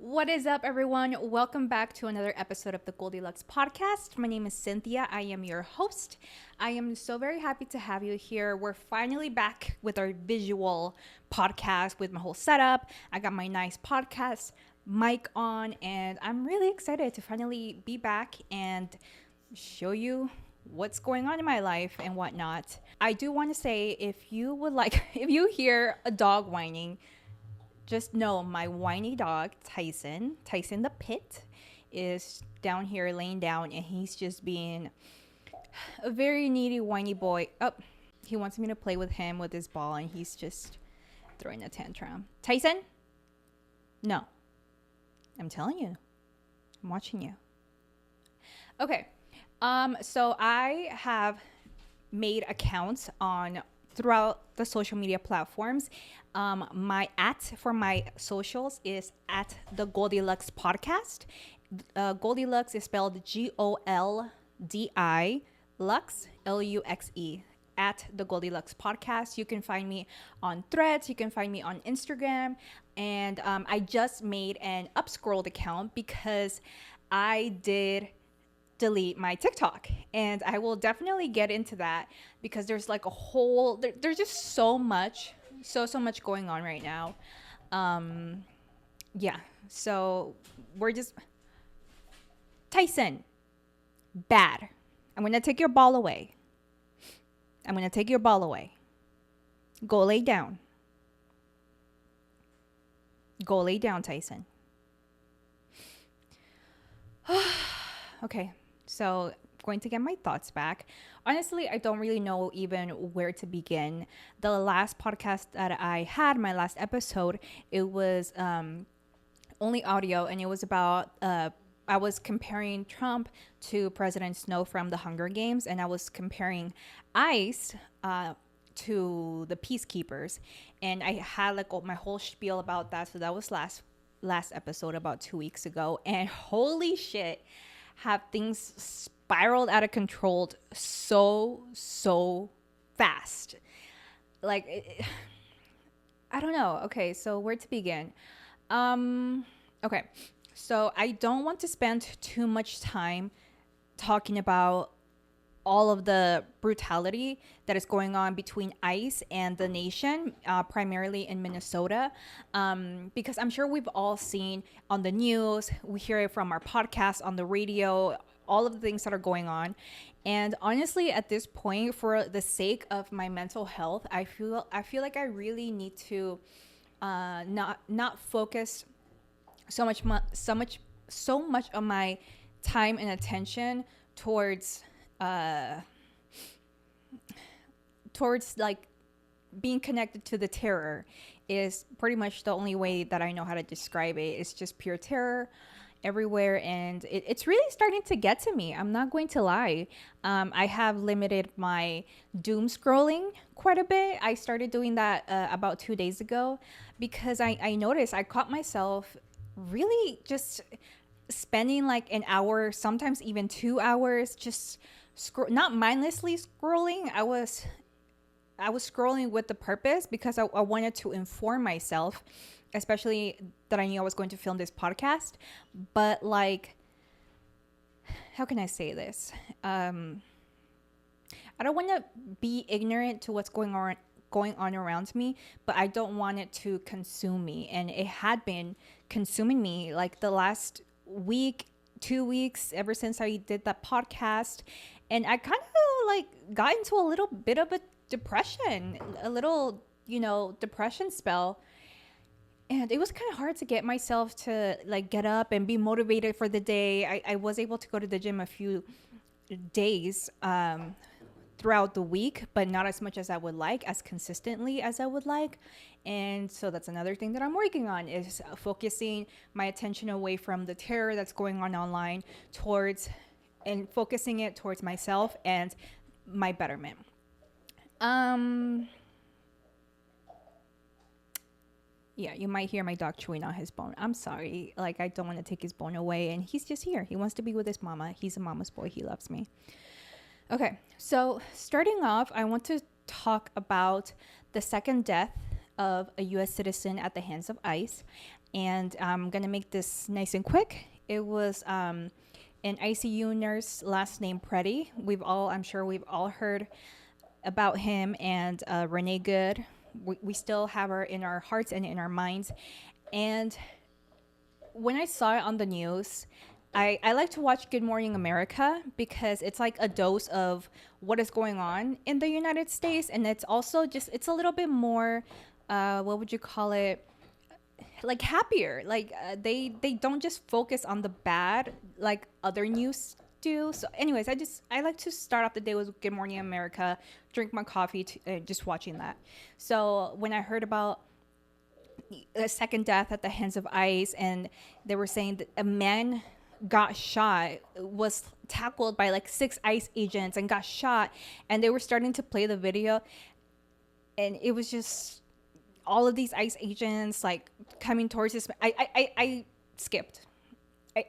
What is up, everyone? Welcome back to another episode of the Goldilocks podcast. My name is Cynthia. I am your host. I am so very happy to have you here. We're finally back with our visual podcast with my whole setup. I got my nice podcast mic on, and I'm really excited to finally be back and show you what's going on in my life and whatnot. I do want to say, if you hear a dog whining, just know my whiny dog, Tyson the Pit, is down here laying down, and he's just being a very needy, whiny boy. Oh, he wants me to play with him with his ball, and he's just throwing a tantrum. Tyson? No. I'm telling you. I'm watching you. Okay. So I have made accounts throughout the social media platforms. My for my socials is at the Goldilocks podcast. Goldilocks is spelled Goldi Lux Luxe at the Goldilocks podcast. You can find me on Threads. You can find me on Instagram. And I just made an upscrolled account because I did delete my TikTok, and I will definitely get into that because there's like there's just so much going on right now. Yeah, so we're just Tyson, bad. I'm gonna take your ball away. Go lay down. Tyson. Okay, so going to get my thoughts back. Honestly, I don't really know even where to begin. The last podcast that I had, my last episode, it was only audio, and it was about I was comparing Trump to President Snow from the Hunger Games, and I was comparing ICE to the peacekeepers, and I had like my whole spiel about that. So that was last episode about 2 weeks ago, and holy shit, have things spiraled out of control so fast. Like, I don't know. Okay, so where to begin? Okay, so I don't want to spend too much time talking about all of the brutality that is going on between ICE and the nation, primarily in Minnesota, because I'm sure we've all seen on the news, we hear it from our podcast, on the radio, all of the things that are going on. And honestly, at this point, for the sake of my mental health, I feel like I really need to not focus so much of my time and attention towards like being connected to the terror. Is pretty much the only way that I know how to describe it. It's just pure terror everywhere, and it's really starting to get to me. I'm not going to lie. I have limited my doom scrolling quite a bit. I started doing that about 2 days ago because I noticed I caught myself really just spending like an hour, sometimes even 2 hours, just not mindlessly scrolling. I was scrolling with the purpose because I wanted to inform myself, especially that I knew I was going to film this podcast. But like, how can I say this? I don't want to be ignorant to what's going on around me, but I don't want it to consume me. And it had been consuming me like the last week, 2 weeks, ever since I did that podcast. And I kind of like got into a little bit of a depression spell. And it was kind of hard to get myself to like get up and be motivated for the day. I was able to go to the gym a few days throughout the week, but not as much as I would like, as consistently as I would like. And so that's another thing that I'm working on, is focusing my attention away from the terror that's going on online and focusing it towards myself and my betterment. Yeah, you might hear my dog chewing on his bone. I'm sorry. Like, I don't want to take his bone away, and he's just here. He wants to be with his mama. He's a mama's boy. He loves me. Okay, so starting off, I want to talk about the second death of a U.S. citizen at the hands of ICE. and I'm gonna make this nice and quick. It was an ICU nurse, last name Preddy. I'm sure we've all heard about him and Renee Good. We still have her in our hearts and in our minds. And when I saw it on the news, I like to watch Good Morning America because it's like a dose of what is going on in the United States. And it's also it's a little bit more, what would you call it? Like happier. Like they don't just focus on the bad like other news do. So anyways, I like to start off the day with Good Morning America, drink my coffee, just watching that. So when I heard about a second death at the hands of ICE, and they were saying that a man got shot, was tackled by like 6 ICE agents and got shot, and they were starting to play the video, and it was just all of these ICE agents like coming towards this. I skipped.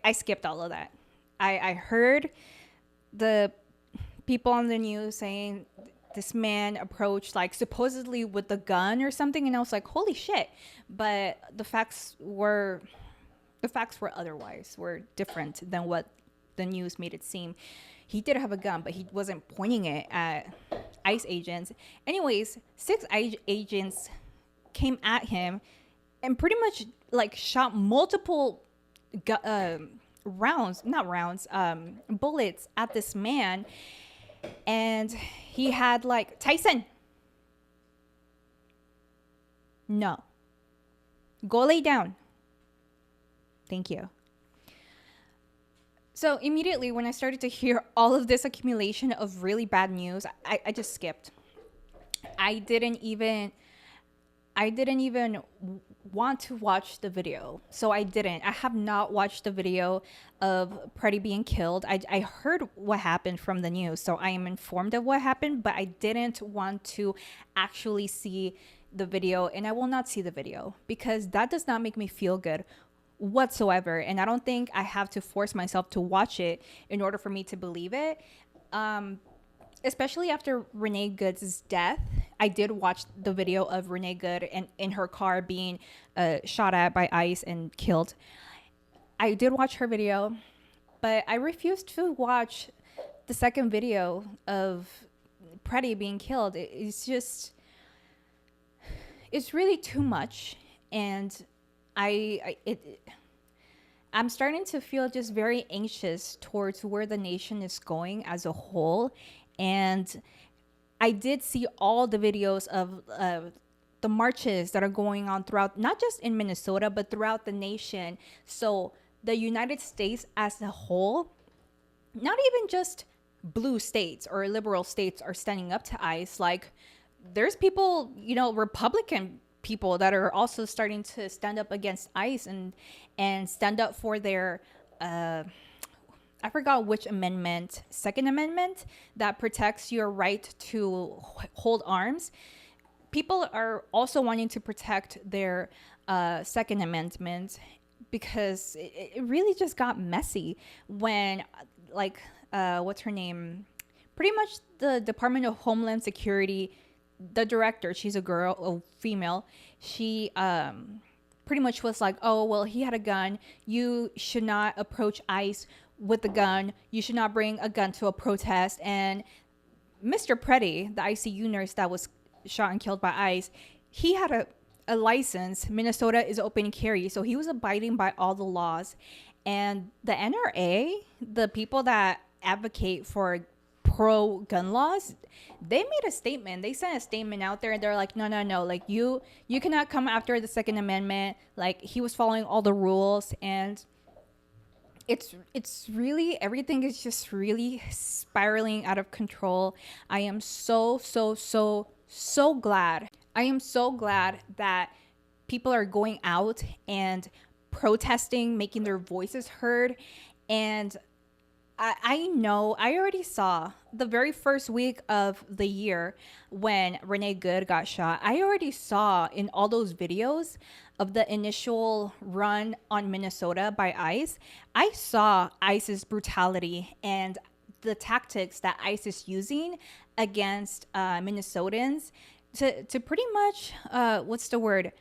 I skipped all of that. I heard the people on the news saying this man approached like supposedly with a gun or something, and I was like, holy shit. But the facts were otherwise, were different than what the news made it seem. He did have a gun, but he wasn't pointing it at ICE agents. Anyways, 6 ICE agents came at him and pretty much like shot multiple bullets at this man. And he had like, Tyson, no, go lay down. Thank you. So immediately when I started to hear all of this accumulation of really bad news, I just skipped. I didn't even want to watch the video. So I have not watched the video of Preddy being killed. I heard what happened from the news, so I am informed of what happened, but I didn't want to actually see the video, and I will not see the video because that does not make me feel good whatsoever. And I don't think I have to force myself to watch it in order for me to believe it. Especially after Renee Good's death, I did watch the video of Renee Good and in her car being shot at by ICE and killed. I did watch her video, but I refused to watch the second video of Preddy being killed. It's really too much, and I'm starting to feel just very anxious towards where the nation is going as a whole. And I did see all the videos of the marches that are going on throughout, not just in Minnesota, but throughout the nation. So the United States as a whole, not even just blue states or liberal states are standing up to ICE. Like there's people, Republican people that are also starting to stand up against ICE and stand up for their I forgot which amendment, Second Amendment, that protects your right to hold arms. People are also wanting to protect their Second Amendment because it really just got messy when, like, what's her name? Pretty much the Department of Homeland Security, the director, she's a female, she pretty much was like, oh, well, he had a gun. You should not approach ICE with a gun. You should not bring a gun to a protest. And Mr. Preddy, the ICU nurse that was shot and killed by ICE, he had a license. Minnesota is open carry, so he was abiding by all the laws. And the NRA, the people that advocate for pro-gun laws, they made a statement. They sent a statement out there, and they're like, no, like you cannot come after the Second Amendment. Like, he was following all the rules. And it's really, everything is just really spiraling out of control. I am so glad. I am so glad that people are going out and protesting, making their voices heard. And I know, I already saw the very first week of the year when Renee Good got shot. I already saw in all those videos of the initial run on Minnesota by ICE. I saw ICE's brutality and the tactics that ICE is using against Minnesotans to pretty much, what's the word?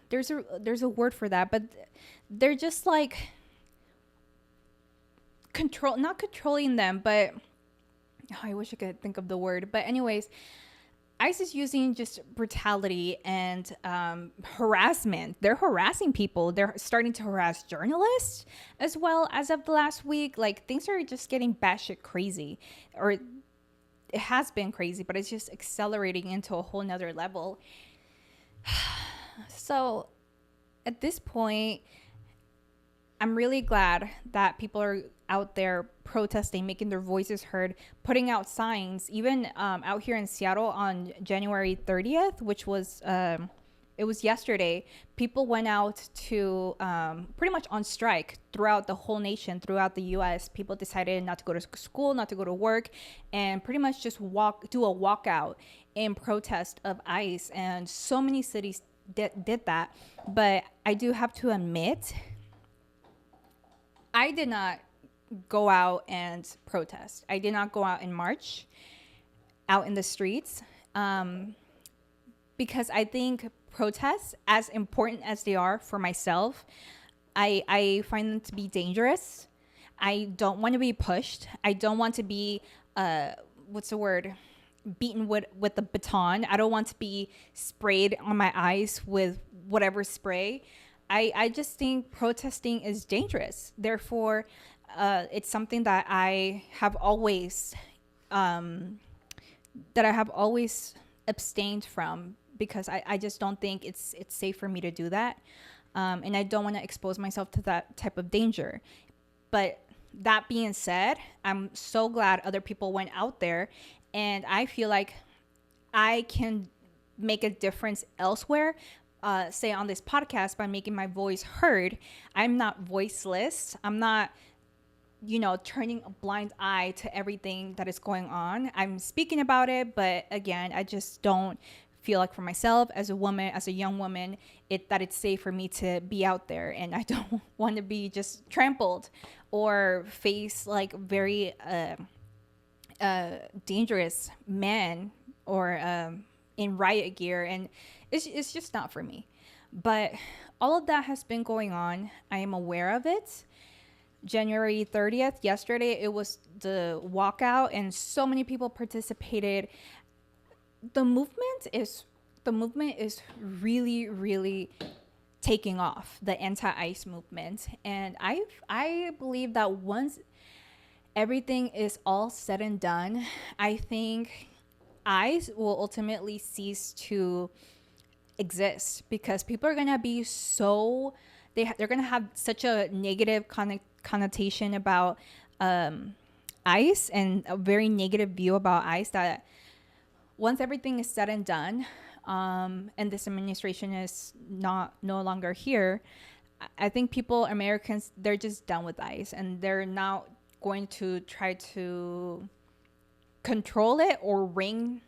there's a word for that, but they're just like not controlling them, but I wish I could think of the word. But anyways, ICE is using just brutality and harassment. They're harassing people. They're starting to harass journalists as well. As of the last week, like, things are just getting batshit crazy, or it has been crazy, but it's just accelerating into a whole nother level. So at this point, I'm really glad that people are out there protesting, making their voices heard, putting out signs. Even out here in Seattle on January 30th, which was it was yesterday, people went out to pretty much on strike throughout the whole nation, throughout the U.S. People decided not to go to school, not to go to work, and pretty much just do a walkout in protest of ICE. And so many cities did that. But I do have to admit, I did not go out and protest. I did not go out and march out in the streets because I think protests, as important as they are for myself, I find them to be dangerous. I don't want to be pushed. I don't want to be, beaten with a baton. I don't want to be sprayed on my eyes with whatever spray. I just think protesting is dangerous. Therefore, it's something that I have always abstained from, because I just don't think it's safe for me to do that. And I don't want to expose myself to that type of danger. But that being said, I'm so glad other people went out there, and I feel like I can make a difference elsewhere. Say on this podcast, by making my voice heard. I'm not voiceless. I'm not, turning a blind eye to everything that is going on. I'm speaking about it, but again, I just don't feel like, for myself as a woman, as a young woman, that it's safe for me to be out there, and I don't want to be just trampled or face like very dangerous men or in riot gear, and it's just not for me. But all of that has been going on. I am aware of it. January 30th, yesterday, it was the walkout, and so many people participated. The movement is really, really taking off, the anti-ICE movement. And I believe that once everything is all said and done, I think ICE will ultimately cease to exist, because people are gonna be they're gonna have such a negative connotation about ICE, and a very negative view about ICE, that once everything is said and done, and this administration is no longer here, I think Americans, they're just done with ICE, and they're now going to try to control it or ring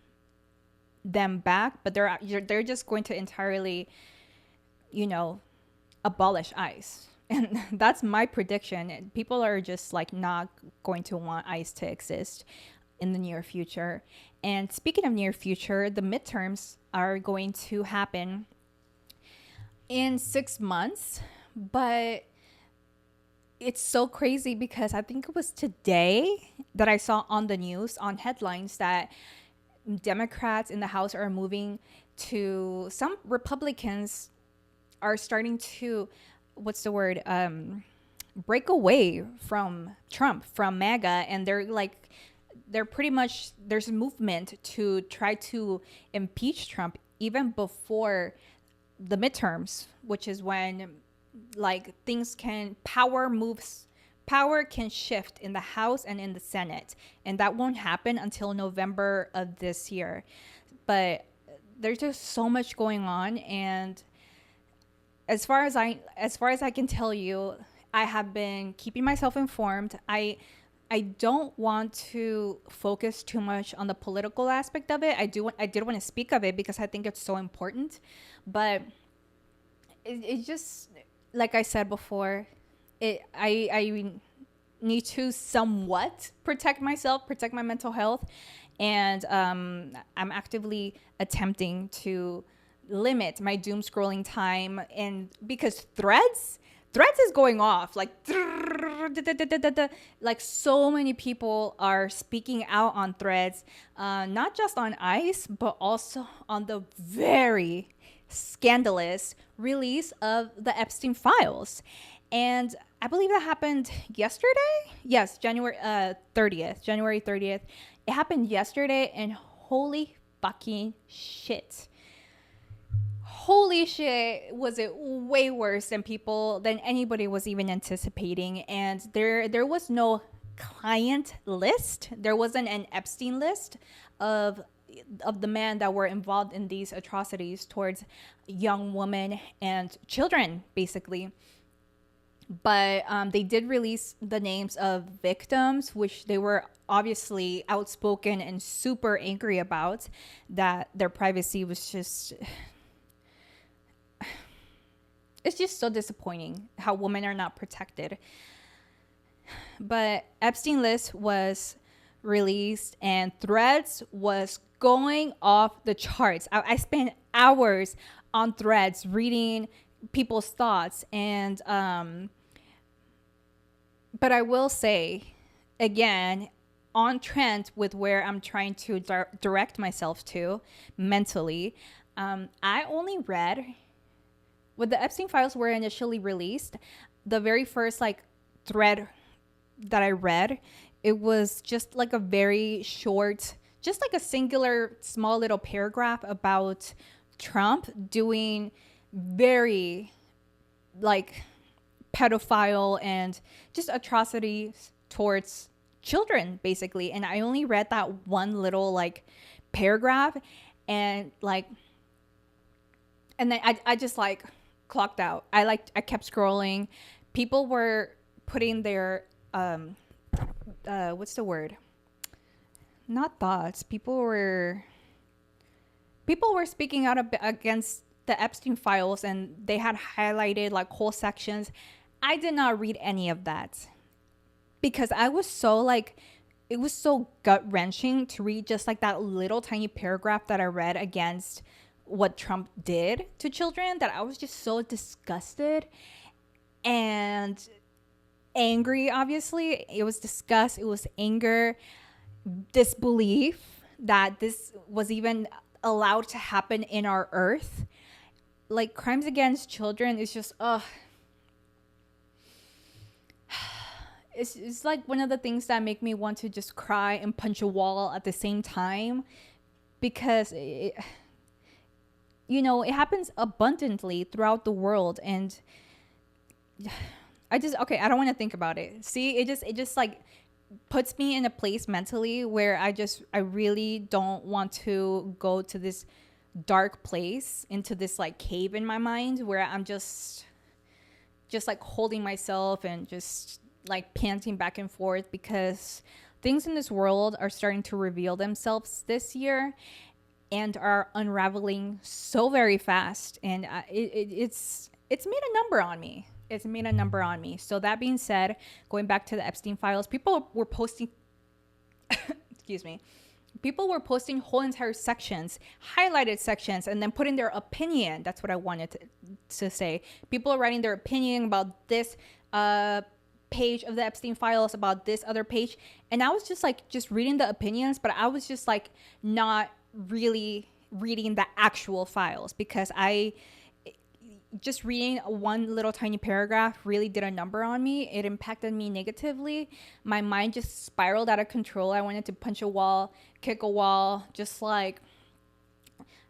them back, but they're just going to entirely, abolish ICE. And that's my prediction. People are just like not going to want ICE to exist in the near future. And speaking of near future, the midterms are going to happen in 6 months, but it's so crazy because I think it was today that I saw on the news, on headlines, that Democrats in the House are moving to, some Republicans are starting to, break away from Trump, from MAGA, and they're pretty much, there's a movement to try to impeach Trump even before the midterms, which is when power can shift in the House and in the Senate, and that won't happen until November of this year. But there's just so much going on, and as far as I can tell you, I have been keeping myself informed. I don't want to focus too much on the political aspect of it. I did want to speak of it because I think it's so important, but it just, like I said before, I need to somewhat protect myself, protect my mental health, and I'm actively attempting to limit my doom scrolling time, and because threads is going off like like so many people are speaking out on threads, not just on ICE but also on the very scandalous release of the Epstein Files. And I believe that happened yesterday. Yes, January 30th. It happened yesterday, and holy fucking shit. Holy shit, was it way worse than anybody was even anticipating. And there was no client list. There wasn't an Epstein list of the men that were involved in these atrocities towards young women and children, basically. But they did release the names of victims, which they were obviously outspoken and super angry about, that their privacy was just... It's just so disappointing how women are not protected. But Epstein list was released, and Threads was going off the charts. I spent hours on Threads reading people's thoughts, and but I will say, again, on trend with where I'm trying to direct myself to mentally, I only read, when the Epstein Files were initially released, the very first like thread that I read, it was just like a very short, just like a singular small little paragraph about Trump doing very like pedophile and just atrocities towards children, basically. And I only read that one little like paragraph, and like, and then I just like clocked out. I kept scrolling. People were putting their what's the word? Not thoughts. People were speaking out against the Epstein Files, and they had highlighted like whole sections. I did not read any of that because I was so like, it was so gut wrenching to read just like that little tiny paragraph that I read against what Trump did to children, that I was just so disgusted and angry. Obviously, it was disgust, it was anger, disbelief that this was even allowed to happen in our earth. Like, crimes against children is just it's like one of the things that make me want to just cry and punch a wall at the same time, because it happens abundantly throughout the world. And I don't want to think about it. See, it just like puts me in a place mentally where I really don't want to go to this dark place, into this like cave in my mind where I'm just like holding myself and just like panting back and forth, because things in this world are starting to reveal themselves this year and are unraveling so very fast. And it's made a number on me. It's made a number on me. So that being said, going back to the Epstein Files, people were posting excuse me, people were posting whole entire sections, highlighted sections, and then putting their opinion. That's what I wanted to say. People are writing their opinion about this page of the Epstein Files, about this other page. And I was just like, just reading the opinions, but I was just like not really reading the actual files, because just reading one little tiny paragraph really did a number on me. It impacted me negatively. My mind just spiraled out of control. I wanted to punch a wall, kick a wall, just like,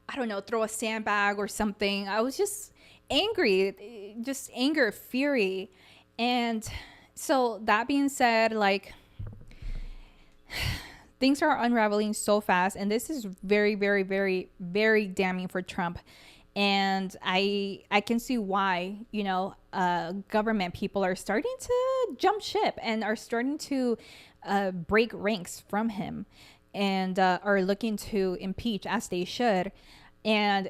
I don't know, throw a sandbag or something. I was just angry, just anger, fury. And so that being said, like, things are unraveling so fast, and this is very, very, very, very damning for Trump. And I can see why, government people are starting to jump ship and are starting to break ranks from him, and are looking to impeach, as they should. And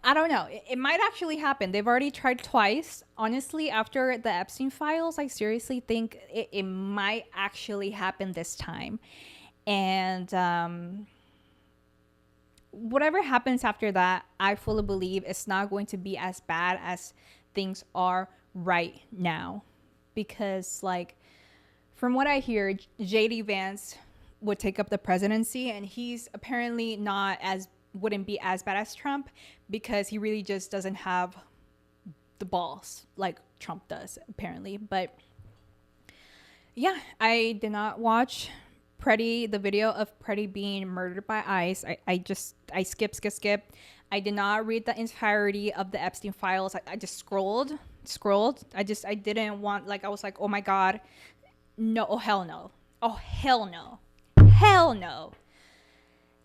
I don't know, it might actually happen. They've already tried twice. Honestly, after the Epstein Files, I seriously think it might actually happen this time. And whatever happens after that, I fully believe it's not going to be as bad as things are right now. Because, like, from what I hear, JD Vance would take up the presidency, and he's apparently wouldn't be as bad as Trump, because he really just doesn't have the balls like Trump does, apparently. But yeah, I did not watch the video of Pretty being murdered by ICE. I skip. I did not read the entirety of the Epstein Files. I just scrolled. I didn't want, like, I was like, oh my God, no, oh hell no, oh hell no, hell no.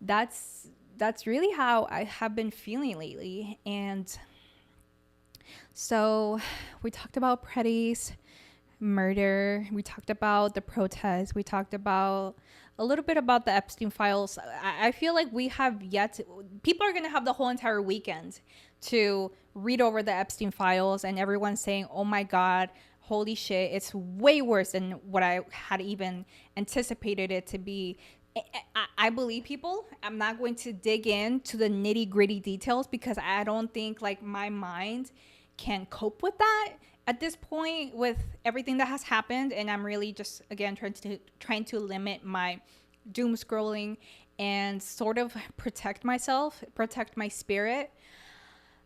That's really how I have been feeling lately. And so we talked about Pretty's murder. We talked about the protests. We talked about a little bit about the Epstein Files. I feel like people are going to have the whole entire weekend to read over the Epstein Files, and everyone's saying, oh my God, holy shit, it's way worse than what I had even anticipated it to be. I believe people. I'm not going to dig into the nitty gritty details, because I don't think, like, my mind can cope with that at this point with everything that has happened. And I'm really just, again, trying to limit my doom scrolling and sort of protect my spirit.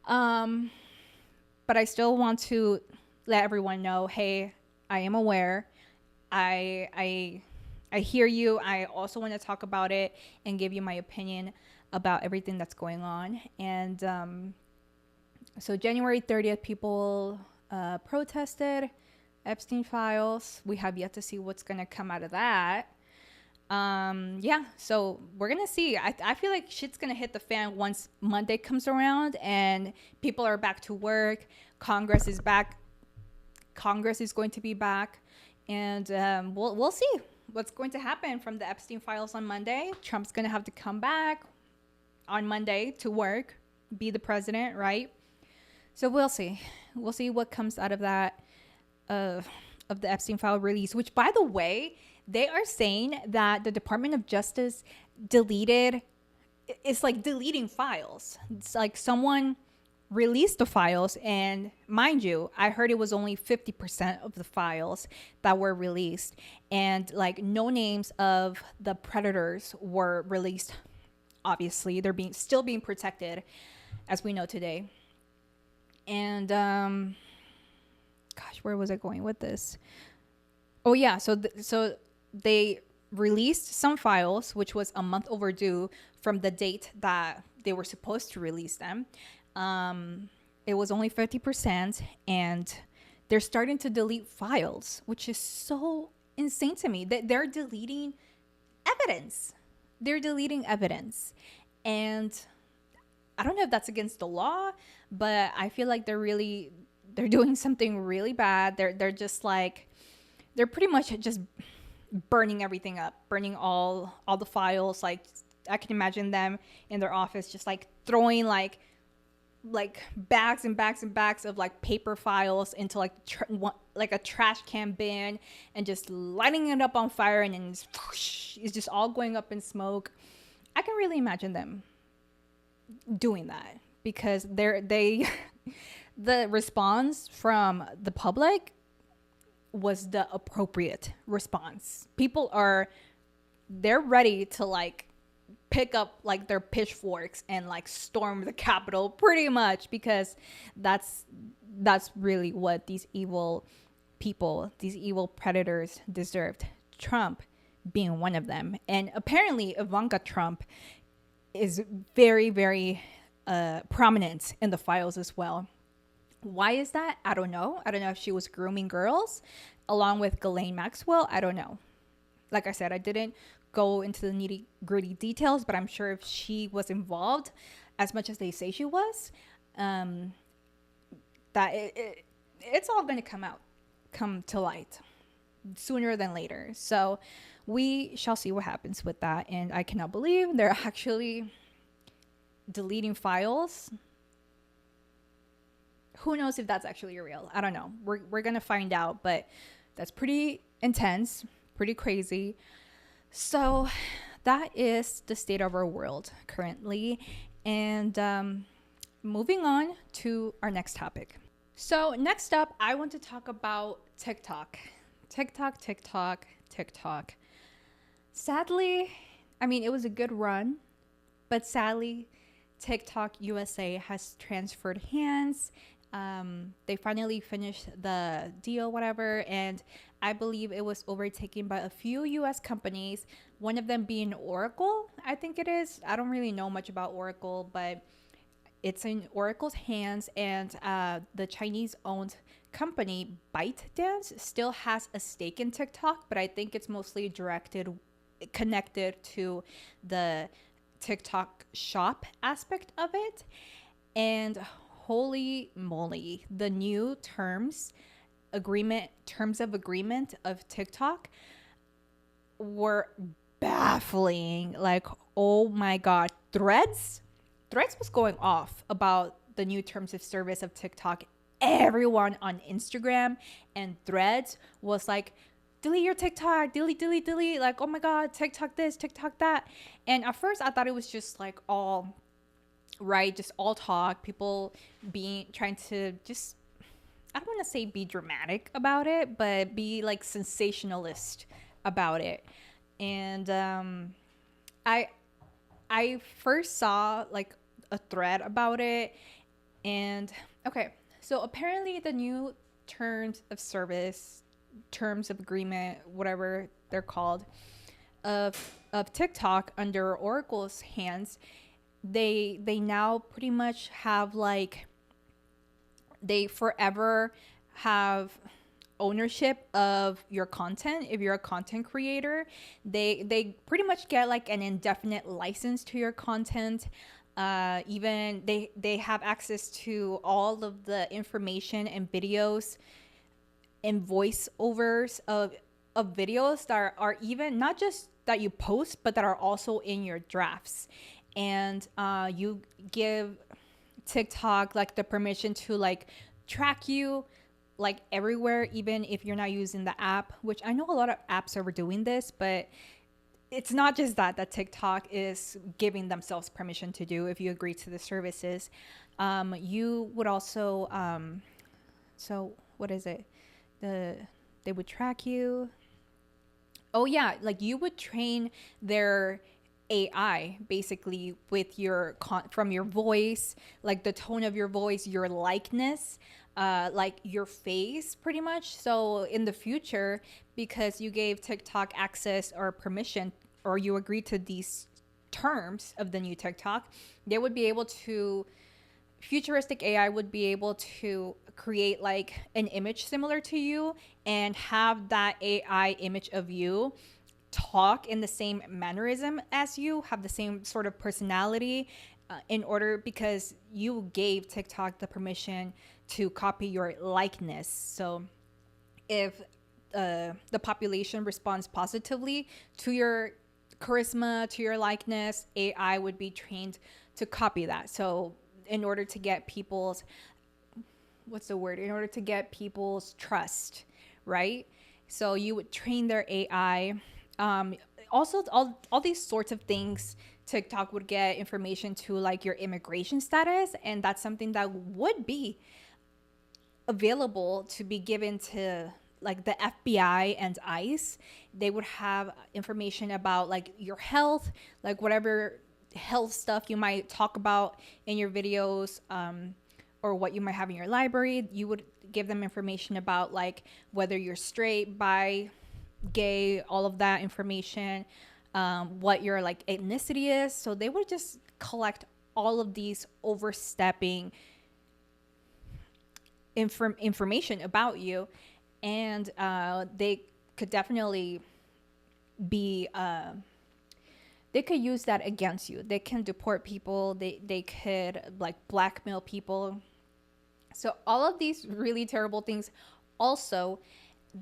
But I still want to let everyone know, hey, I am aware. I hear you. I also want to talk about it and give you my opinion about everything that's going on. And so January 30th, people protested Epstein Files. We have yet to see what's going to come out of that. Yeah, so we're going to see. I feel like shit's going to hit the fan once Monday comes around and people are back to work. Congress is back. Congress is going to be back. And we'll see what's going to happen from the Epstein Files on Monday. Trump's going to have to come back on Monday to work, be the president, right? So we'll see. We'll see what comes out of that, of the Epstein file release, which, by the way, they are saying that the Department of Justice it's like deleting files. It's like someone released the files, and mind you, I heard it was only 50% of the files that were released, and like no names of the predators were released. Obviously, they're still being protected, as we know today. And gosh, where was I going with this? Oh yeah, so they released some files, which was a month overdue from the date that they were supposed to release them. It was only 50%, and they're starting to delete files, which is so insane to me. That they're deleting evidence. And I don't know if that's against the law, but I feel like they're doing something really bad. They're just like, they're pretty much just burning everything up, burning all the files. Like, I can imagine them in their office just like throwing like bags and bags and bags of like paper files into like a trash can bin, and just lighting it up on fire, and then it's just all going up in smoke. I can really imagine them doing that, because the response from the public was the appropriate response. They're ready to like pick up like their pitchforks and like storm the Capitol, pretty much, because that's really what these evil people, these evil predators deserved. Trump being one of them. And apparently Ivanka Trump is very, very prominent in the files as well. Why is that? I don't know. I don't know if she was grooming girls along with Ghislaine Maxwell. I don't know. Like I said, I didn't go into the nitty gritty details, but I'm sure if she was involved as much as they say she was, that it's all going to come to light sooner than later. So we shall see what happens with that. And I cannot believe they're actually deleting files. Who knows if that's actually real? I don't know. We're going to find out, but that's pretty intense, pretty crazy. So that is the state of our world currently. And moving on to our next topic. So, next up, I want to talk about TikTok. TikTok, TikTok, TikTok. Sadly, I mean, it was a good run, but sadly, TikTok USA has transferred hands. They finally finished the deal, whatever, and I believe it was overtaken by a few US companies, one of them being Oracle, I think it is. I don't really know much about Oracle, but it's in Oracle's hands, and the Chinese-owned company ByteDance still has a stake in TikTok, but I think it's mostly connected to the TikTok shop aspect of it. And holy moly, the new terms of agreement of TikTok were baffling. Like, oh my god, Threads was going off about the new terms of service of TikTok. Everyone on Instagram and Threads was like, delete your TikTok, delete. Like, oh my God, TikTok this, TikTok that. And at first I thought it was just like all right, just all talk, people trying to just, I don't want to say be dramatic about it, but be like sensationalist about it. And I first saw like a thread about it, and okay, so apparently the new terms of service, terms of agreement, whatever they're called, of TikTok under Oracle's hands, they now pretty much have like, they forever have ownership of your content. If you're a content creator, they pretty much get like an indefinite license to your content. Even they have access to all of the information and videos and voiceovers of videos that are even not just that you post, but that are also in your drafts. And you give TikTok like the permission to like track you like everywhere, even if you're not using the app, which I know a lot of apps are doing this, but it's not just that TikTok is giving themselves permission to do if you agree to the services. You would also so what is it, they would track you. Oh yeah, like you would train their AI basically with your from your voice, like the tone of your voice, your likeness, like your face pretty much. So in the future, because you gave TikTok access or permission, or you agreed to these terms of the new TikTok, they would be able to, futuristic AI would be able to create like an image similar to you and have that AI image of you talk in the same mannerism as you, have the same sort of personality, in order, because you gave TikTok the permission to copy your likeness. So if the population responds positively to your charisma, to your likeness, AI would be trained to copy that. So in order to get people's, in order to get people's trust, right? So you would train their AI. Also, all these sorts of things, TikTok would get information to like your immigration status, and that's something that would be available to be given to like the FBI and ICE. They would have information about like your health, like whatever health stuff you might talk about in your videos, or what you might have in your library. You would give them information about like whether you're straight, bi, gay, all of that information, what your like ethnicity is. So they would just collect all of these overstepping information about you, and they could definitely be they could use that against you. They can deport people. They could like blackmail people. So all of these really terrible things. Also,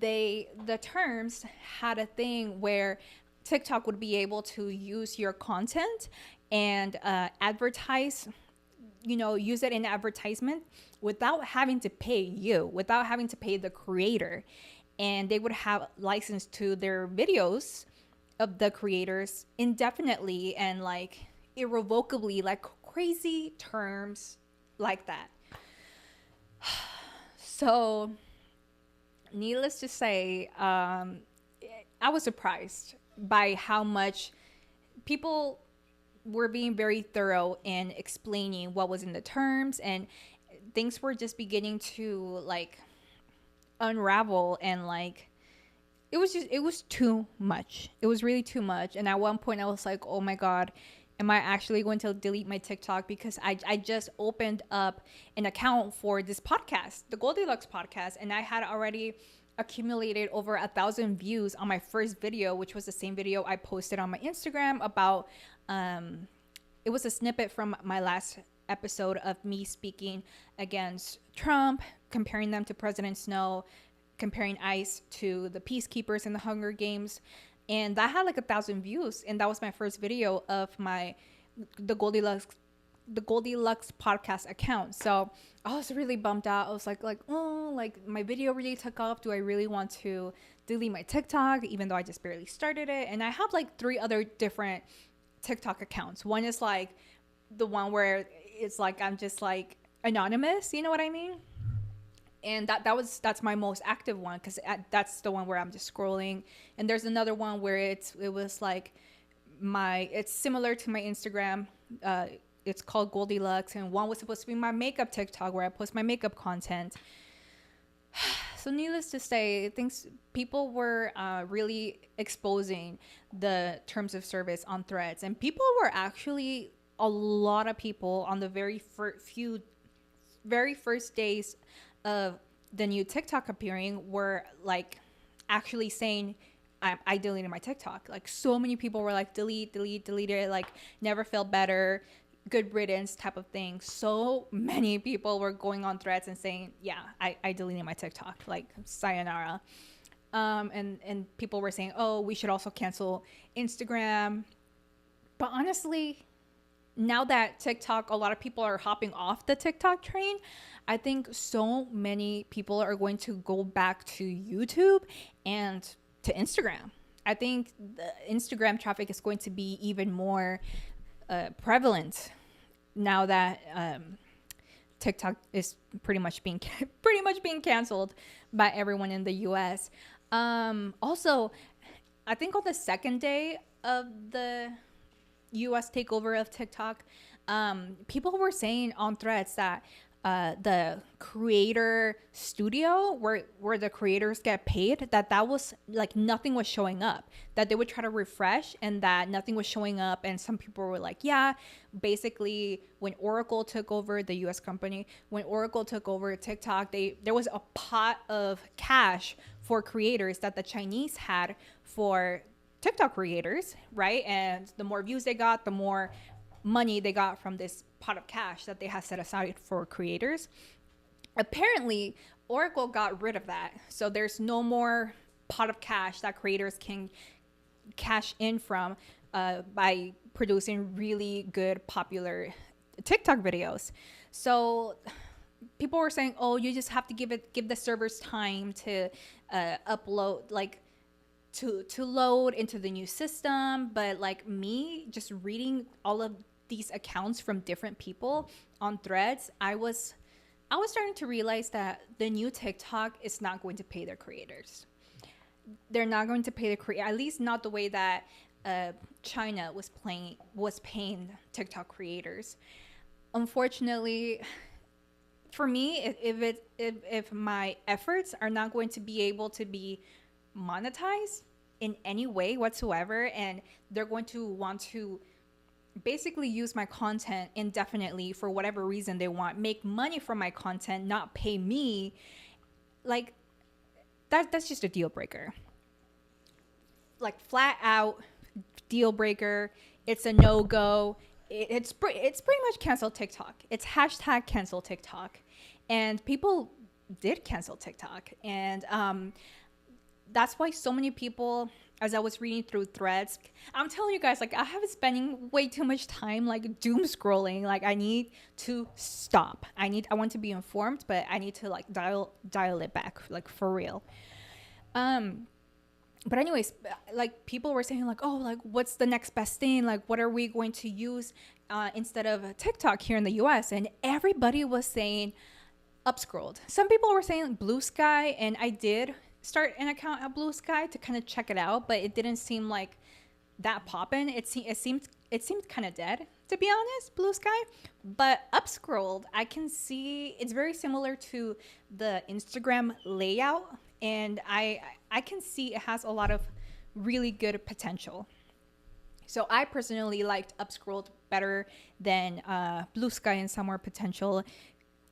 the terms had a thing where TikTok would be able to use your content and advertise, use it in advertisement without having to pay you, without having to pay the creator. And they would have license to their videos of the creators indefinitely and like irrevocably, like crazy terms like that. So needless to say, I was surprised by how much people were being very thorough in explaining what was in the terms, and things were just beginning to like unravel, and like it was too much. It was really too much. And at one point I was like, oh my God, am I actually going to delete my TikTok? Because I just opened up an account for this podcast, the Goldilocks podcast, and I had already accumulated over 1,000 views on my first video, which was the same video I posted on my Instagram about it was a snippet from my last episode of me speaking against Trump, comparing them to President Snow, comparing ICE to the peacekeepers in the Hunger Games. And that had like 1,000 views, and that was my first video of the Goldilocks podcast account. So I was really bummed out. I was like, oh, like my video really took off. Do I really want to delete my TikTok, even though I just barely started it? And I have like 3 other different TikTok accounts. One is like the one where it's like I'm just like anonymous, you know what I mean? And that's my most active one, because that's the one where I'm just scrolling. And there's another one where it was like it's similar to my Instagram. It's called Goldilocks, and one was supposed to be my makeup TikTok where I post my makeup content. So needless to say, people were really exposing the terms of service on Threads, and people were actually, a lot of people on the very first days of the new TikTok appearing were like actually saying, I deleted my TikTok. Like so many people were like, delete it, like never felt better, good riddance type of thing. So many people were going on Threads and saying, yeah, I deleted my TikTok, like sayonara. And people were saying, oh, we should also cancel Instagram. But honestly, now that TikTok, a lot of people are hopping off the TikTok train, I think so many people are going to go back to YouTube and to Instagram. I think the Instagram traffic is going to be even more prevalent now that TikTok is pretty much being canceled by everyone in the US. Also, I think on the second day of the US takeover of TikTok, people were saying on Threads that the creator studio where the creators get paid, that was like nothing was showing up, that they would try to refresh and that nothing was showing up. And some people were like, yeah, basically when Oracle took over, the US company, when Oracle took over TikTok, there was a pot of cash for creators that the Chinese had for TikTok creators, right? And the more views they got, the more money they got from this pot of cash that they had set aside for creators. Apparently, Oracle got rid of that. So there's no more pot of cash that creators can cash in from by producing really good, popular TikTok videos. So people were saying, oh, you just have to give the servers time to upload, like to load into the new system. But like me just reading all of these accounts from different people on Threads, I was starting to realize that the new TikTok is not going to pay their creators. They're not going to pay the creator, at least not the way that China was paying TikTok creators. Unfortunately, for me, if my efforts are not going to be able to be monetized in any way whatsoever, and they're going to want to basically use my content indefinitely for whatever reason they want, make money from my content, not pay me, like that's just a deal breaker. Like flat out deal breaker. It's a no-go. It's pretty much cancel TikTok. It's hashtag cancel TikTok. And people did cancel TikTok. And that's why so many people, as I was reading through Threads, I'm telling you guys, like I have been spending way too much time like doom scrolling. Like I need to stop. I want to be informed, but I need to like dial it back, like for real. But anyways, like people were saying like, oh, like what's the next best thing? Like what are we going to use instead of TikTok here in the US? And everybody was saying Upscrolled. Some people were saying Blue Sky, and I did start an account at Blue Sky to kind of check it out, but it didn't seem like that poppin'. It seemed kind of dead, to be honest, Blue Sky. But Upscrolled, I can see it's very similar to the Instagram layout, and I can see it has a lot of really good potential. So I personally liked Upscrolled better than Blue Sky, and some more potential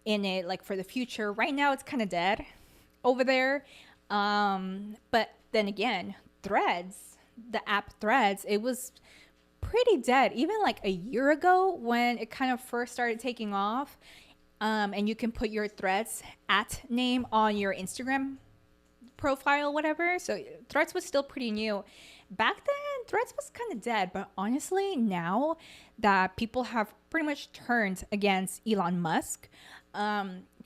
in it, like for the future. Right now it's kind of dead over there. But then again, Threads, the app Threads, it was pretty dead even like a year ago when it kind of first started taking off. And you can put your Threads at name on your Instagram profile, whatever. So Threads was still pretty new. Back then, Threads was kind of dead. But honestly, now that people have pretty much turned against Elon Musk,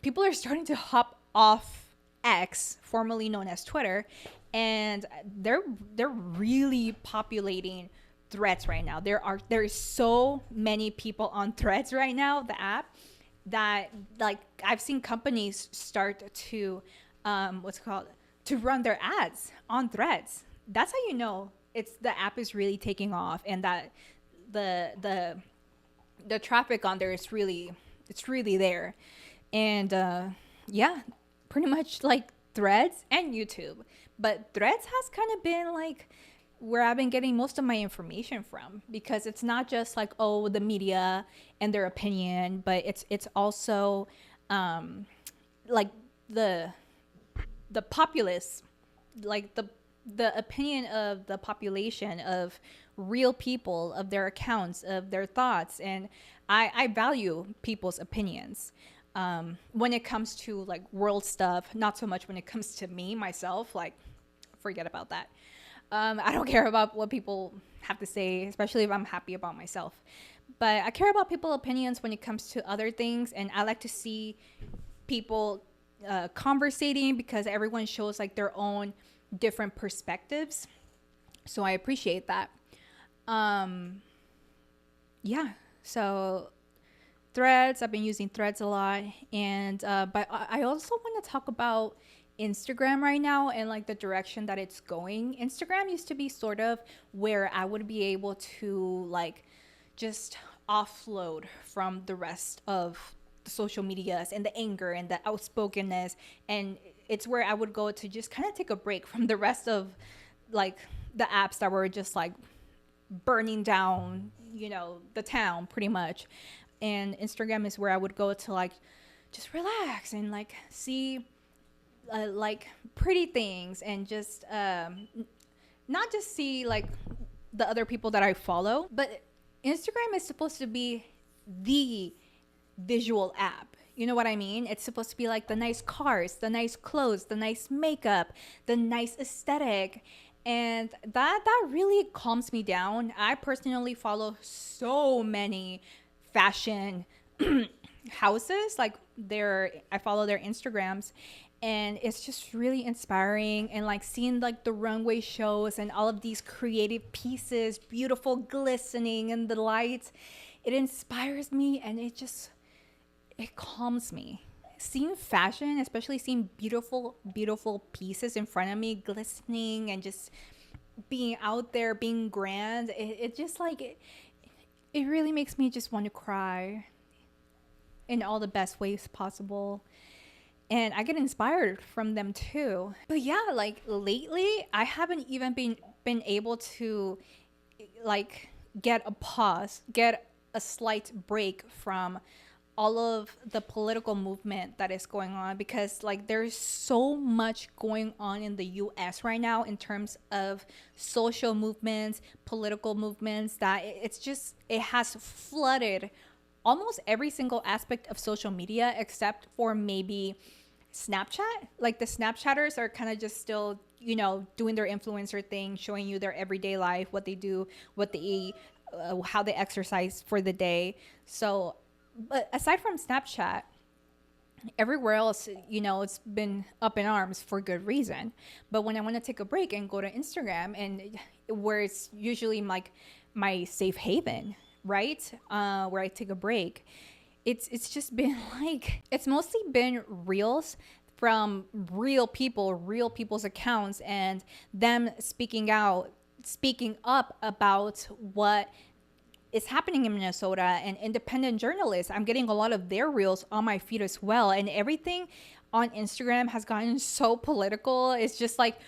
people are starting to hop off X, formerly known as Twitter, and they're really populating Threads right now. There is so many people on Threads right now, the app, that like I've seen companies start to what's it called, to run their ads on Threads. That's how you know the app is really taking off, and that the traffic on there is really, it's really there. And yeah, pretty much like Threads and YouTube. But Threads has kind of been like where I've been getting most of my information from, because it's not just like, oh, the media and their opinion, but it's also like the populace, like the opinion of the population, of real people, of their accounts, of their thoughts. And I value people's opinions when it comes to like world stuff, not so much when it comes to me, myself, like forget about that. I don't care about what people have to say, especially if I'm happy about myself. But I care about people's opinions when it comes to other things. And I like to see people conversating, because everyone shows like their own different perspectives. So I appreciate that. Yeah. So Threads, I've been using Threads a lot. And but I also want to talk about Instagram right now and like the direction that it's going. Instagram used to be sort of where I would be able to like just offload from the rest of the social medias and the anger and the outspokenness, and it's where I would go to just kind of take a break from the rest of like the apps that were just like burning down, you know, the town pretty much. And Instagram is where I would go to like just relax and like see like pretty things, and just not just see like the other people that I follow, but Instagram is supposed to be the visual app. You know what I mean? It's supposed to be like the nice cars, the nice clothes, the nice makeup, the nice aesthetic. And that really calms me down. I personally follow so many fashion houses, like I follow their Instagrams, and it's just really inspiring. And like seeing like the runway shows and all of these creative pieces, beautiful glistening in the lights, it inspires me, and it calms me. Seeing fashion, especially seeing beautiful pieces in front of me glistening, and just being out there being grand, it just like it really makes me just want to cry in all the best ways possible. And I get inspired from them too. But yeah, like lately I haven't even been able to like get a slight break from all of the political movement that is going on, because like there's so much going on in the US right now in terms of social movements, political movements, that it has flooded almost every single aspect of social media, except for maybe Snapchat. Like the Snapchatters are kind of just still, you know, doing their influencer thing, showing you their everyday life, what they do, what they eat, how they exercise for the day. So, but aside from Snapchat, Everywhere else, it's been up in arms for good reason. But when I want to take a break and go to Instagram, and where it's usually like my safe haven, right? Where I take a break, it's just been like, it's mostly been reels from real people, real people's accounts, and them speaking up about what is happening in Minnesota, and independent journalists. I'm getting a lot of their reels on my feed as well. And everything on Instagram has gotten so political. It's just like,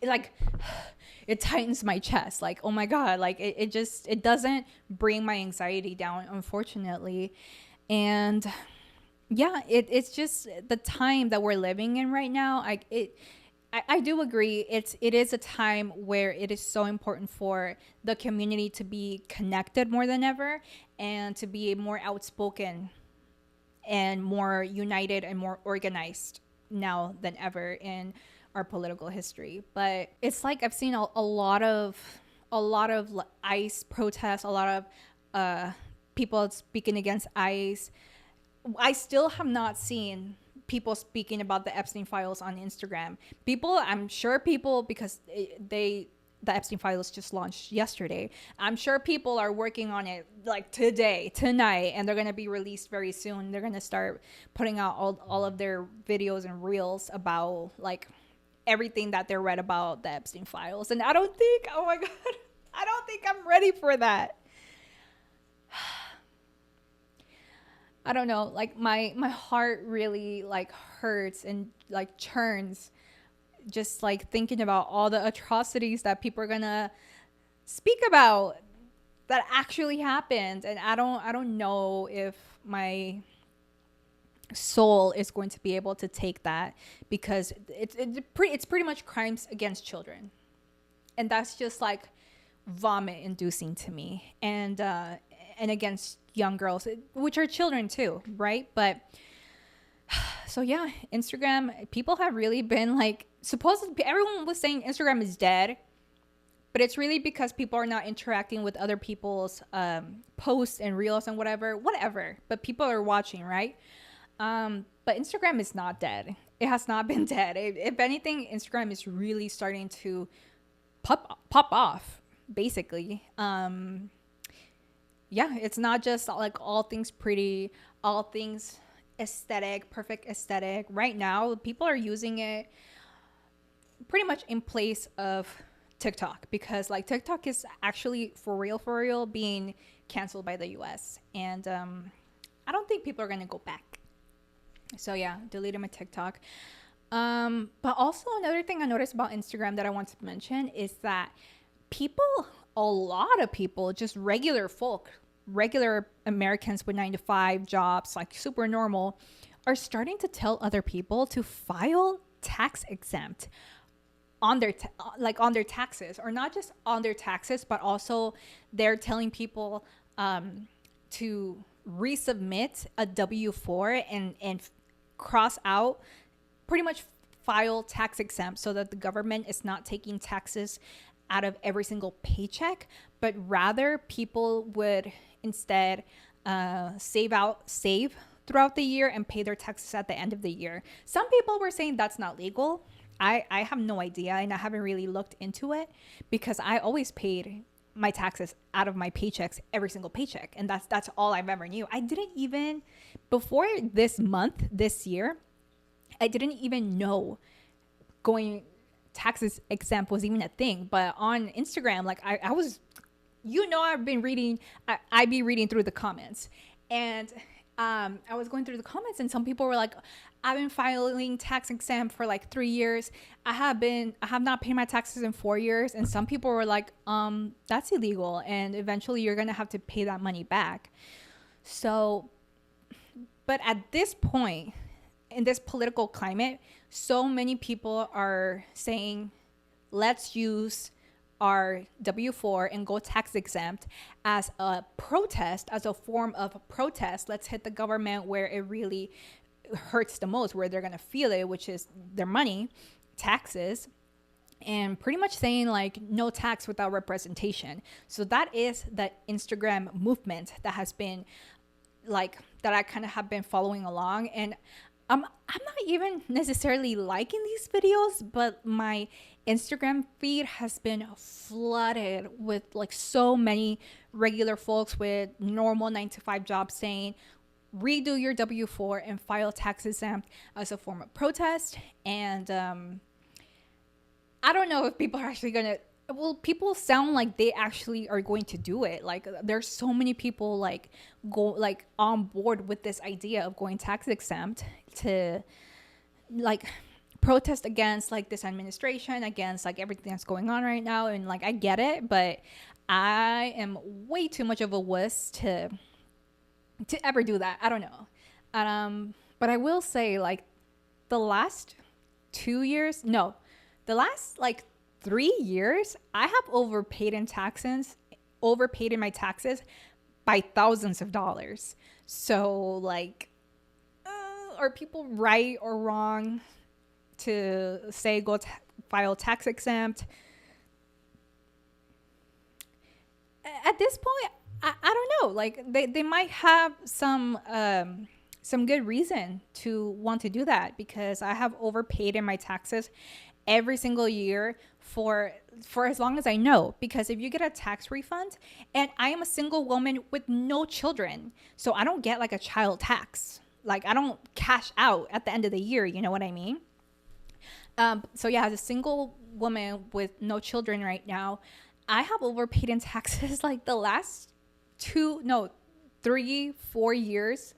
it tightens my chest. Like, oh my God, like it doesn't bring my anxiety down, unfortunately. And yeah, it's just the time that we're living in right now. I do agree. It is a time where it is so important for the community to be connected more than ever, and to be more outspoken and more united and more organized now than ever in our political history. But it's like I've seen a lot of ICE protests, a lot of people speaking against ICE. I still have not seen people speaking about the Epstein Files on Instagram. I'm sure people, because the Epstein Files just launched yesterday. I'm sure people are working on it like today, tonight, and they're going to be released very soon. They're going to start putting out all of their videos and reels about like everything that they read about the Epstein Files. And I don't think, oh my God, I don't think I'm ready for that. I don't know, like my heart really like hurts and like churns, just like thinking about all the atrocities that people are gonna speak about that actually happened. And I don't know if my soul is going to be able to take that, because it's pretty much crimes against children, and that's just like vomit inducing to me. And against young girls, which are children too, right? But so yeah, Instagram, people have really been like, supposedly everyone was saying Instagram is dead, but it's really because people are not interacting with other people's posts and reels and whatever, but people are watching, right? But Instagram is not dead. It has not been dead. If anything, Instagram is really starting to pop off, basically. Yeah, it's not just like all things pretty, all things aesthetic, perfect aesthetic. Right now, people are using it pretty much in place of TikTok, because like TikTok is actually for real being canceled by the US. And I don't think people are going to go back. So yeah, deleted my TikTok. But also another thing I noticed about Instagram that I want to mention is that a lot of people, just regular folk, regular Americans with 9-to-5 jobs, like super normal, are starting to tell other people to file tax exempt on their on their taxes, or not just on their taxes, but also they're telling people to resubmit a W-4 and cross out, pretty much file tax exempt, so that the government is not taking taxes out of every single paycheck, but rather people would instead save throughout the year and pay their taxes at the end of the year. Some people were saying that's not legal. I have no idea, and I haven't really looked into it, because I always paid my taxes out of my paychecks, every single paycheck, and that's all I've ever knew. I didn't even, before this year, I didn't even know going taxes exempt was even a thing. But on Instagram, like I was, I've been reading, I be reading through the comments, and I was going through the comments, and some people were like, I've been filing tax exempt for like 3 years. I have not paid my taxes in 4 years. And some people were like, that's illegal, and eventually you're gonna have to pay that money back. So, but at this point in this political climate, so many people are saying, let's use our W-4 and go tax exempt as a protest, as a form of protest. Let's hit the government where it really hurts the most, where they're going to feel it, which is their money, taxes, and pretty much saying like no tax without representation. So that is the Instagram movement that has been like, that I kind of have been following along. And I'm not even necessarily liking these videos, but my Instagram feed has been flooded with like so many regular folks with normal 9 to 5 jobs saying redo your W-4 and file tax exempt as a form of protest. And I don't know if people are actually gonna, well, people sound like they actually are going to do it. Like there's so many people like go like on board with this idea of going tax exempt to like protest against like this administration, against like everything that's going on right now. And like I get it, but I am way too much of a wuss to ever do that. I don't know. But I will say like the last 2 years, no, the last like 3 years, I have overpaid in my taxes by thousands of dollars. So like, are people right or wrong to say go file tax exempt? At this point, I don't know. Like they might have some good reason to want to do that, because I have overpaid in my taxes every single year for as long as I know. Because if you get a tax refund, and I am a single woman with no children, so I don't get like a child tax. Like I don't cash out at the end of the year, you know what I mean? So yeah, as a single woman with no children right now, I have overpaid in taxes like the last 3-4 years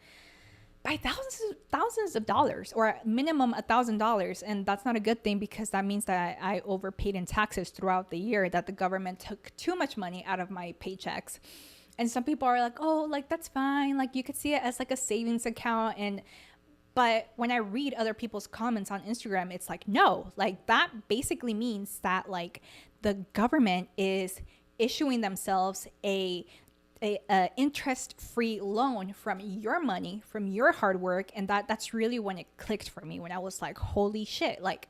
by thousands of dollars, or minimum $1,000. And that's not a good thing, because that means that I overpaid in taxes throughout the year, that the government took too much money out of my paychecks. And some people are like, oh, like that's fine, like you could see it as like a savings account. And but when I read other people's comments on Instagram, it's like, no, like that basically means that like the government is issuing themselves a interest-free loan from your money, from your hard work. And that's really when it clicked for me, when I was like, holy shit, like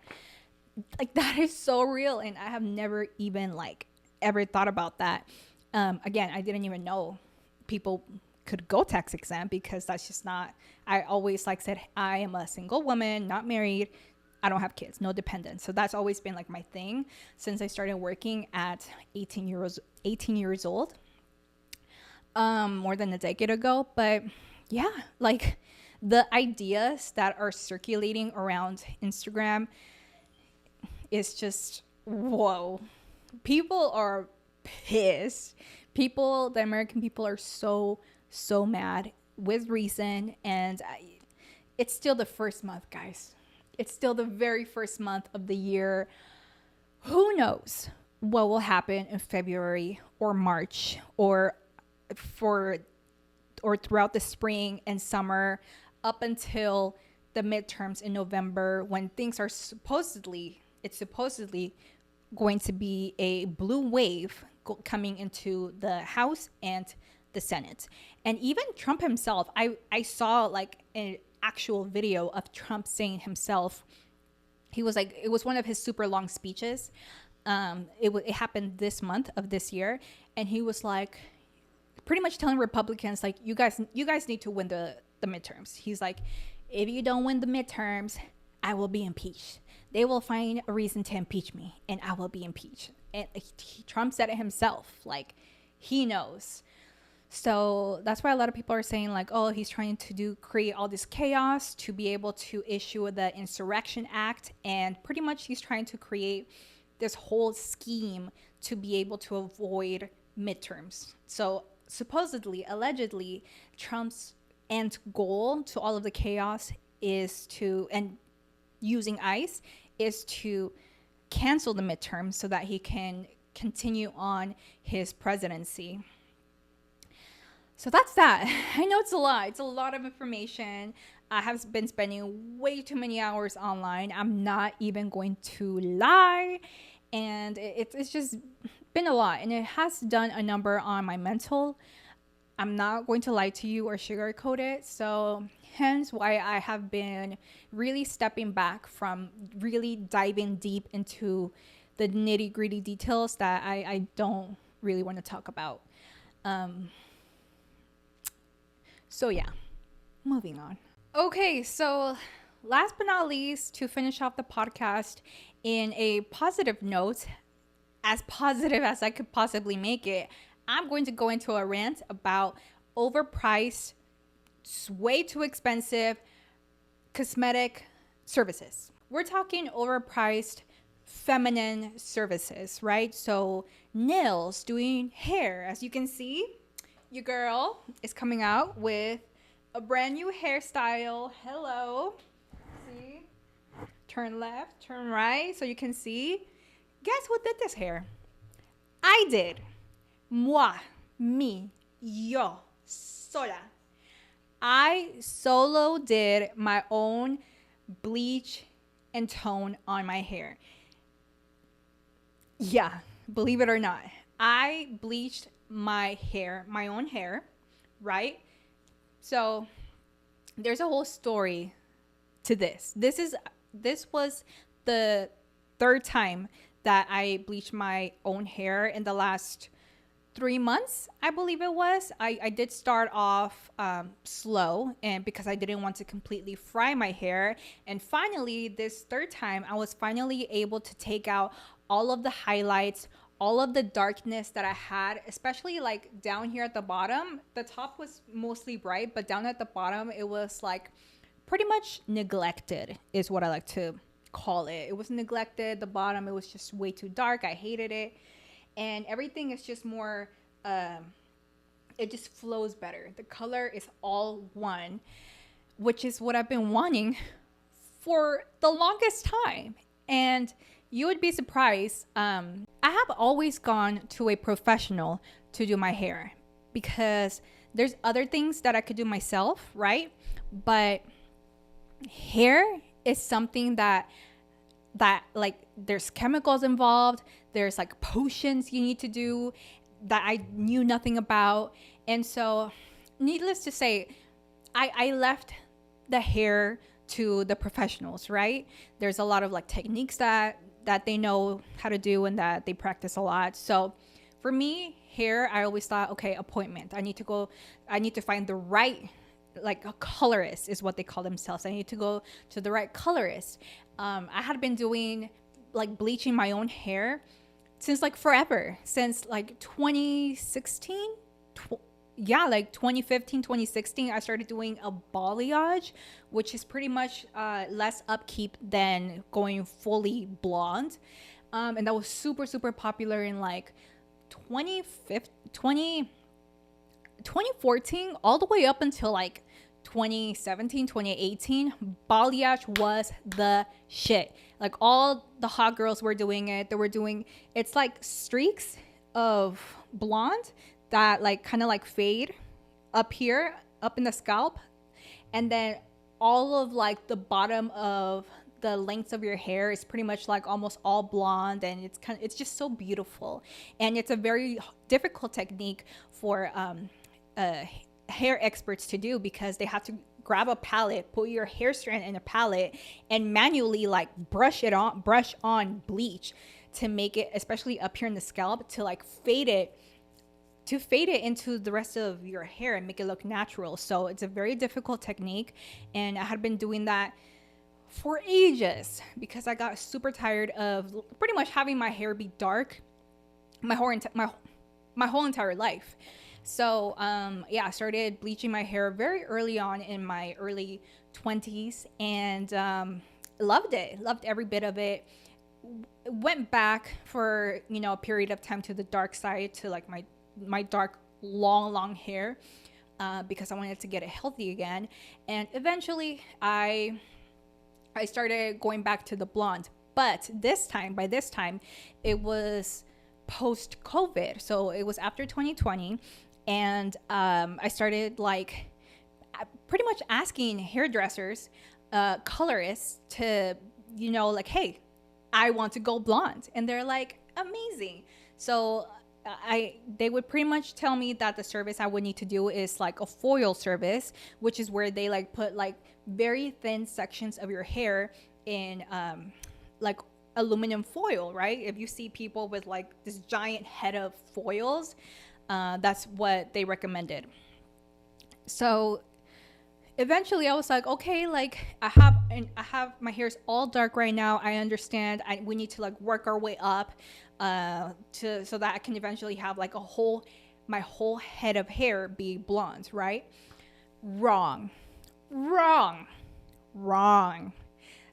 that is so real. And I have never even like ever thought about that. Again, I didn't even know people could go tax exempt, because that's just not, I always like said, I am a single woman, not married, I don't have kids, no dependents. So that's always been like my thing since I started working at 18 years old, more than a decade ago. But yeah, like the ideas that are circulating around Instagram is just, whoa. People are pissed. The American people are so mad, with reason. And it's still the first month, guys. It's still the very first month of the year. Who knows what will happen in February or March, or throughout the spring and summer, up until the midterms in November, when things are supposedly going to be a blue wave coming into the House and the Senate. And even Trump himself, I saw like an actual video of Trump saying himself, he was like, it was one of his super long speeches. It happened this month of this year. And he was like, pretty much telling Republicans, like, you guys need to win the midterms. He's like, if you don't win the midterms, I will be impeached. They will find a reason to impeach me, and I will be impeached. And Trump said it himself. Like, he knows. So that's why a lot of people are saying like, oh, he's trying to create all this chaos to be able to issue the Insurrection Act. And pretty much he's trying to create this whole scheme to be able to avoid midterms. So supposedly, allegedly, Trump's end goal to all of the chaos is to, and using ICE, is to cancel the midterms so that he can continue on his presidency. So that's that. I know it's a lot. It's a lot of information. I have been spending way too many hours online. I'm not even going to lie. And it's just been a lot. And it has done a number on my mental. I'm not going to lie to you or sugarcoat it. So hence why I have been really stepping back from really diving deep into the nitty gritty details that I don't really want to talk about. So yeah, moving on. Okay, so last but not least, to finish off the podcast in a positive note, as positive as I could possibly make it, I'm going to go into a rant about overpriced, way too expensive cosmetic services. We're talking overpriced feminine services, right? So nails, doing hair. As you can see, your girl is coming out with a brand new hairstyle. Hello. See? Turn left, turn right, so you can see. Guess who did this hair? I did. Moi, me, yo, sola. I solo did my own bleach and tone on my hair. Yeah, believe it or not, I bleached my hair, my own hair, right? So there's a whole story to this. This was the third time that I bleached my own hair in the last 3 months, I believe it was. I did start off slow, and because I didn't want to completely fry my hair. And finally, this third time, I was finally able to take out all of the highlights, all of the darkness that I had, especially like down here at the bottom. The top was mostly bright, but down at the bottom, it was like pretty much neglected, is what I like to call it. It was neglected. The bottom, it was just way too dark. I hated it. And everything is just more, it just flows better. The color is all one, which is what I've been wanting for the longest time. And you would be surprised. I have always gone to a professional to do my hair because there's other things that I could do myself, right? But hair is something that like there's chemicals involved, there's like potions you need to do that I knew nothing about. And so needless to say, I left the hair to the professionals, right? There's a lot of like techniques that they know how to do and that they practice a lot. So for me, hair, I always thought, okay, appointment. I need to find the right, like a colorist is what they call themselves. I need to go to the right colorist. I had been doing like bleaching my own hair since like forever, since like 2016. Like 2015, 2016, I started doing a balayage, which is pretty much less upkeep than going fully blonde. And that was super, super popular in like 2014 all the way up until like 2017, 2018. Balayage was the shit. Like all the hot girls were doing it. It's like streaks of blonde that like kind of like fade up here, up in the scalp. And then all of like the bottom of the lengths of your hair is pretty much like almost all blonde, and it's just so beautiful. And it's a very difficult technique for hair experts to do because they have to grab a palette, put your hair strand in a palette, and manually like brush on bleach to make it, especially up here in the scalp, to like fade it into the rest of your hair and make it look natural. So it's a very difficult technique, and I had been doing that for ages because I got super tired of pretty much having my hair be dark my whole entire life. So I started bleaching my hair very early on in my early 20s, and loved every bit of it. Went back for a period of time to the dark side, to like my dark long hair, because I wanted to get it healthy again. And eventually I started going back to the blonde, but by this time it was post COVID, so it was after 2020. And I started like pretty much asking hairdressers, colorists to, like, hey, I want to go blonde. And they're like, amazing. So they would pretty much tell me that the service I would need to do is like a foil service, which is where they like put like very thin sections of your hair in like aluminum foil, right? If you see people with like this giant head of foils, that's what they recommended. So eventually I was like, okay, like I have my hair's all dark right now. I understand. We need to like work our way up, to so that I can eventually have like my whole head of hair be blonde, right? Wrong, wrong, wrong.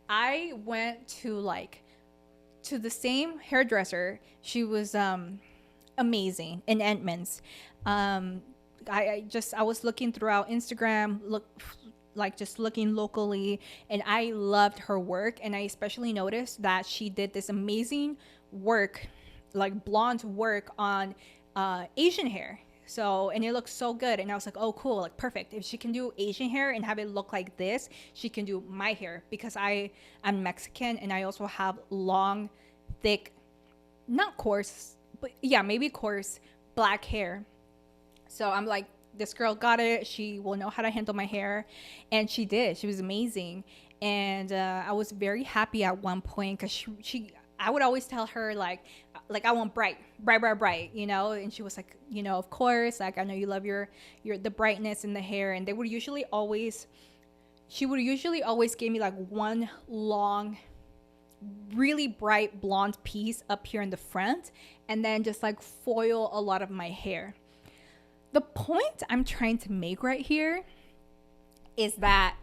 I went to the same hairdresser. She was amazing in Edmonds. I was looking throughout Instagram, just looking locally, and I loved her work. And I especially noticed that she did this amazing work, like blonde work on Asian hair. So, and it looks so good. And I was like, oh, cool, like perfect. If she can do Asian hair and have it look like this, she can do my hair, because I'm Mexican and I also have long, thick, not coarse, but yeah, maybe coarse black hair. So I'm like, this girl got it. She will know how to handle my hair. And she did. She was amazing. And I was very happy at one point, because I would always tell her like I want bright, bright, bright, bright, you know? And she was like, you know, of course, like I know you love the brightness in the hair. And she would usually always give me like one long, really bright blonde piece up here in the front, and then just like foil a lot of my hair. The point I'm trying to make right here is that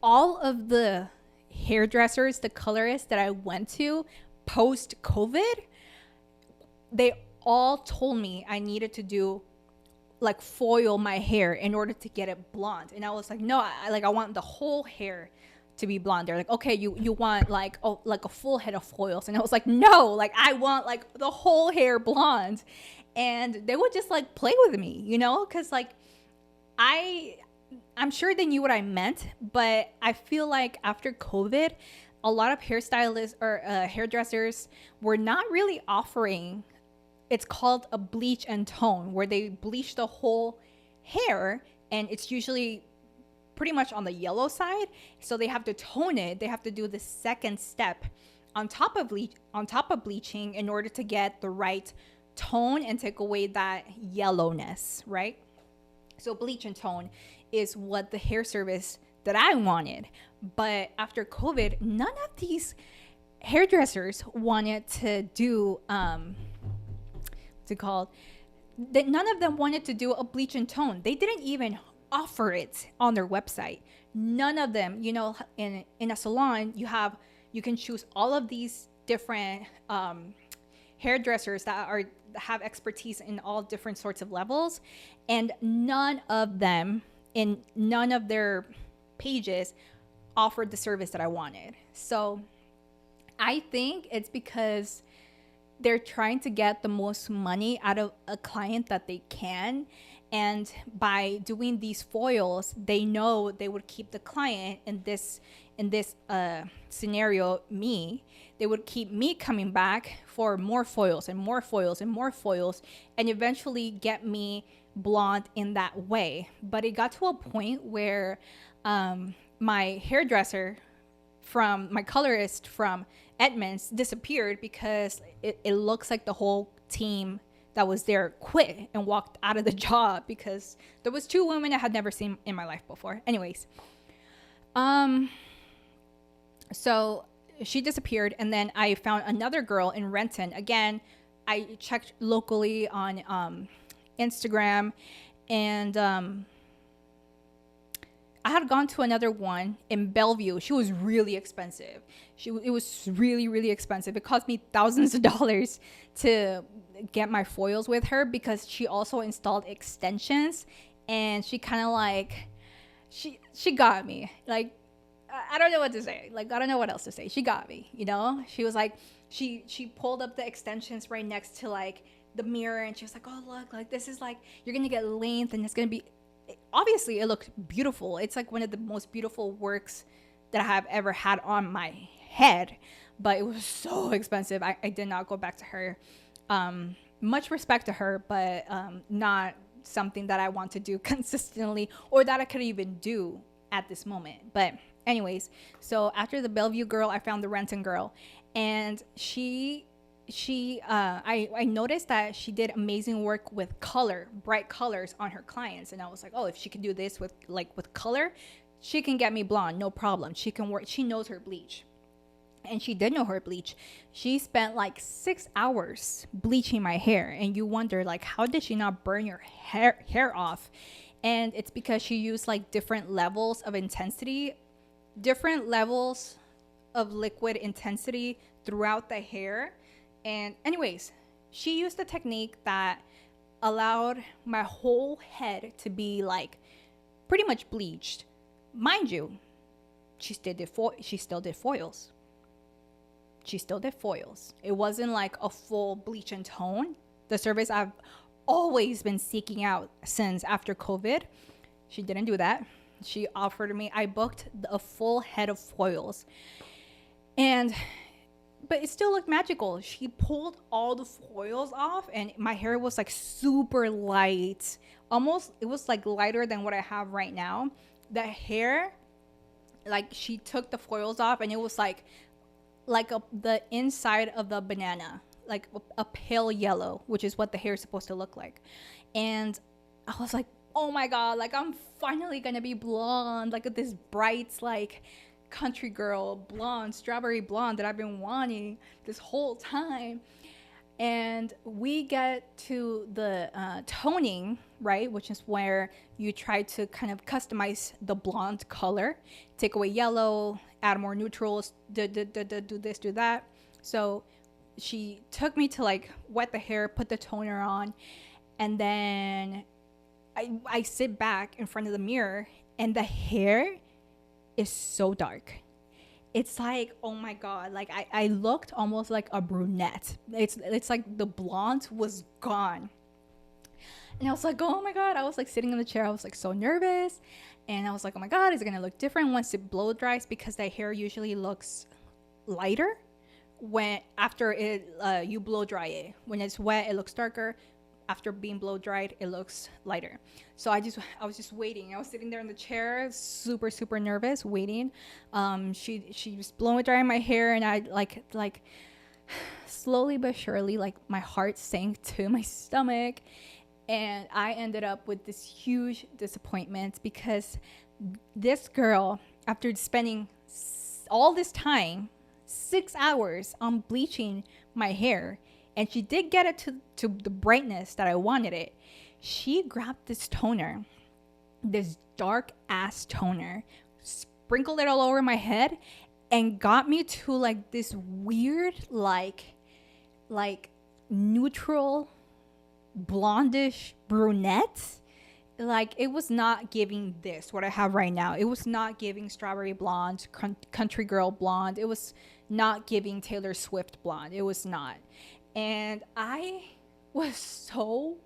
all of the hairdressers, the colorists that I went to post COVID, they all told me I needed to do like foil my hair in order to get it blonde. And I was like, no, I want the whole hair to be blonde. They're like, okay, you want like a full head of foils. And I was like, no, like I want like the whole hair blonde. And they would just like play with me, you know, because like I'm sure they knew what I meant, but I feel like after COVID, a lot of hairstylists or hairdressers were not really offering. It's called a bleach and tone, where they bleach the whole hair, and it's usually pretty much on the yellow side. So they have to tone it. They have to do the second step on top of bleaching in order to get the right tone and take away that yellowness, right? So bleach and tone is what the hair service that I wanted. But after COVID, none of these hairdressers wanted to do what's it called? That none of them wanted to do a bleach and tone. They didn't even offer it on their website. None of them, you know, in a salon, you can choose all of these different hairdressers that have expertise in all different sorts of levels, and none of them in none of their pages offered the service that I wanted. So I think it's because they're trying to get the most money out of a client that they can. And by doing these foils, they know they would keep the client in this scenario, me. They would keep me coming back for more foils and more foils and more foils, and eventually get me blonde in that way. But it got to a point where my hairdresser my colorist from Edmonds disappeared, because it looks like the whole team that was there quit and walked out of the job, because there was two women I had never seen in my life before. Anyways, so she disappeared, and then I found another girl in Renton. Again, I checked locally on Instagram, and I had gone to another one in Bellevue. She was really expensive. It was really, really expensive. It cost me thousands of dollars to get my foils with her, because she also installed extensions, and she kind of like, she got me. Like, I don't know what to say. Like, I don't know what else to say. She got me, you know? She was like, she pulled up the extensions right next to like the mirror, and she was like, oh, look, like this is like, you're going to get length, and it's going to be, obviously it looked beautiful. It's like one of the most beautiful works that I have ever had on my head, but it was so expensive. I did not go back to her. Much respect to her, but not something that I want to do consistently, or that I could even do at this moment. But anyways, so after the Bellevue girl, I found the Renton girl, and I noticed that she did amazing work with bright colors on her clients. And I was like, oh, if she could do this with color, she can get me blonde, no problem. She can work. She knows her bleach. And she did know her bleach. She spent like 6 hours bleaching my hair. And you wonder, like, how did she not burn your hair off? And it's because she used like different levels of intensity, different levels of liquid intensity throughout the hair. And anyways, she used a technique that allowed my whole head to be like pretty much bleached. Mind you, she still did foils. She still did foils. It wasn't like a full bleach and tone. The service I've always been seeking out since after COVID. She didn't do that. She offered me, I booked a full head of foils. But it still looked magical. She pulled all the foils off and my hair was like super light. Almost, it was like lighter than what I have right now. The hair, like she took the foils off and it was like the inside of the banana, like a pale yellow, which is what the hair is supposed to look like. And I was like, oh my God, like I'm finally gonna be blonde, like this bright, like country girl blonde, strawberry blonde that I've been wanting this whole time. And we get to the toning, right, which is where you try to kind of customize the blonde color, take away yellow, add more neutrals, do this, do that. So she took me to like wet the hair, put the toner on, and then I sit back in front of the mirror and the hair is so dark. It's like, oh my God, like I looked almost like a brunette. It's like the blonde was gone. And I was like, oh my God, I was like sitting in the chair. I was like so nervous. And I was like, oh my God, is it gonna look different once it blow dries? Because the hair usually looks lighter when after it you blow dry it. When it's wet, it looks darker. After being blow dried, it looks lighter. So I was just waiting. I was sitting there in the chair, super, super nervous, waiting. She was blowing dry my hair, and I like slowly but surely, like my heart sank to my stomach, and I ended up with this huge disappointment because this girl, after spending all this time, 6 hours on bleaching my hair, and she did get it to the brightness that I wanted it, she grabbed this toner, this dark ass toner, sprinkled it all over my head, and got me to like this weird like neutral blondish brunette. Like it was not giving this what I have right now. It was not giving strawberry blonde, country girl blonde. It was not giving Taylor Swift blonde. It was not. And I was so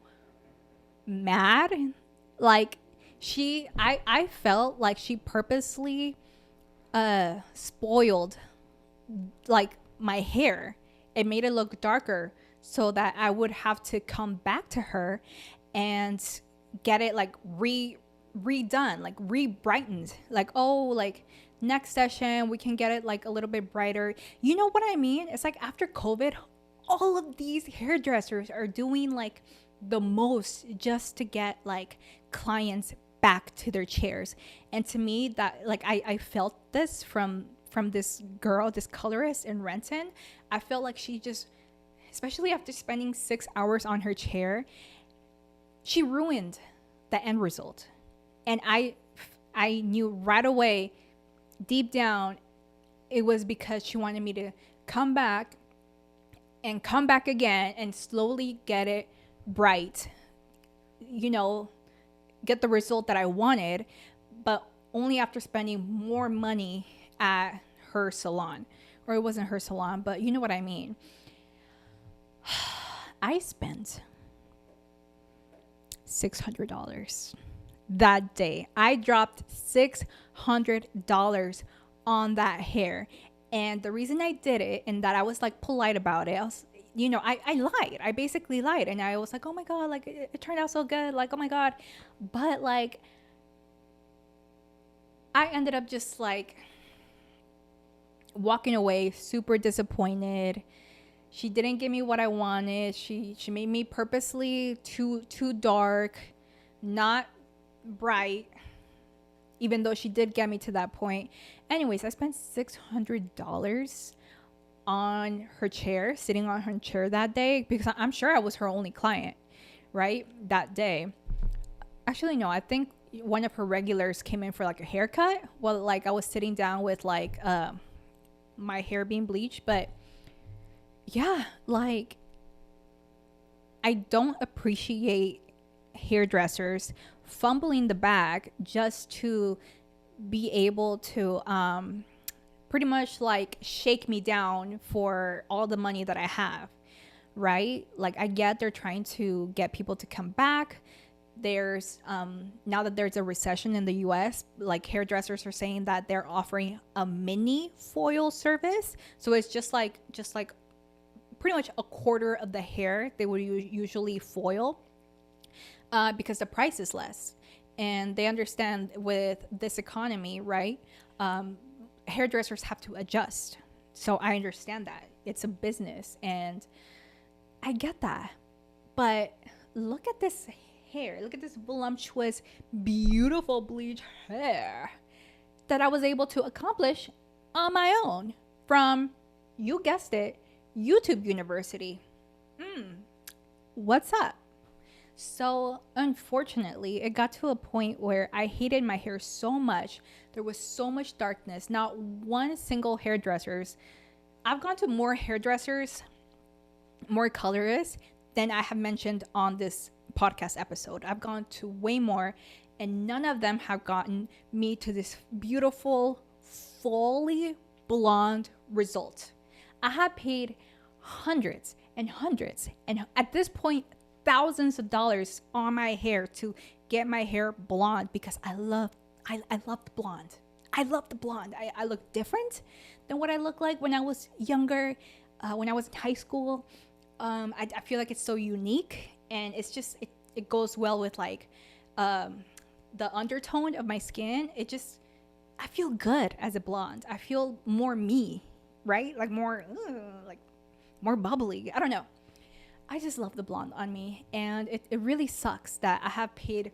mad. Like I felt like she purposely spoiled like my hair. It made it look darker so that I would have to come back to her and get it like redone, like re-brightened. Like, oh, like next session we can get it like a little bit brighter. You know what I mean? It's like after COVID, all of these hairdressers are doing like the most just to get like clients back to their chairs. And to me, that like I felt this from this girl, this colorist in Renton. I felt like she just, especially after spending 6 hours on her chair, she ruined the end result. And I knew right away, deep down, it was because she wanted me to come back and come back again and slowly get it bright, you know, get the result that I wanted, but only after spending more money at her salon. Or it wasn't her salon, but you know what I mean. I spent $600 that day. I dropped $600 on that hair. And the reason I did it, and that I was like polite about it, I was, you know, I lied. I basically lied. And I was like, oh my God, like it turned out so good. Like, oh my God. But like, I ended up just like walking away super disappointed. She didn't give me what I wanted. She made me purposely too dark, not bright. even though she did get me to that point. Anyways, I spent $600 on her chair, sitting on her chair that day, because I'm sure I was her only client, right? That day. Actually, no, I think one of her regulars came in for like a haircut. Well, like I was sitting down with like my hair being bleached. But yeah, like I don't appreciate hairdressers fumbling the bag just to be able to pretty much like shake me down for all the money that I have, right? Like I get they're trying to get people to come back. There's now that there's a recession in the US, like hairdressers are saying that they're offering a mini foil service. So it's just like pretty much a quarter of the hair they would usually foil, because the price is less. And they understand with this economy, right? Hairdressers have to adjust. So I understand that. It's a business and I get that. But look at this hair. Look at this voluptuous, beautiful bleach hair that I was able to accomplish on my own from, you guessed it, YouTube University. What's up? So unfortunately, it got to a point where I hated my hair so much. There was so much darkness. Not one single hairdressers. I've gone to more hairdressers, more colorists than I have mentioned on this podcast episode. I've gone to way more, and none of them have gotten me to this beautiful, fully blonde result. I have paid hundreds and hundreds, and at this point, thousands of dollars on my hair to get my hair blonde, because I love the blonde. I love the blonde. I look different than what I look like when I was younger, when I was in high school. I feel like it's so unique, and it's just it goes well with like the undertone of my skin. I feel good as a blonde. I feel more me, right? Like more bubbly. I don't know. I just love the blonde on me, and it really sucks that I have paid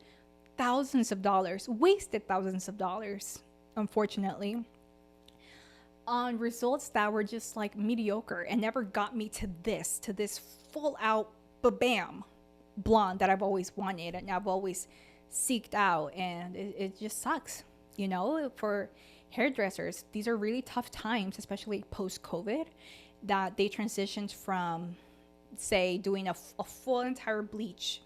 thousands of dollars, wasted thousands of dollars, unfortunately, on results that were just like mediocre and never got me to this full out bam blonde that I've always wanted and I've always seeked out. And it just sucks, you know. For hairdressers, these are really tough times, especially post-COVID, that they transitioned from, say, doing a full entire bleach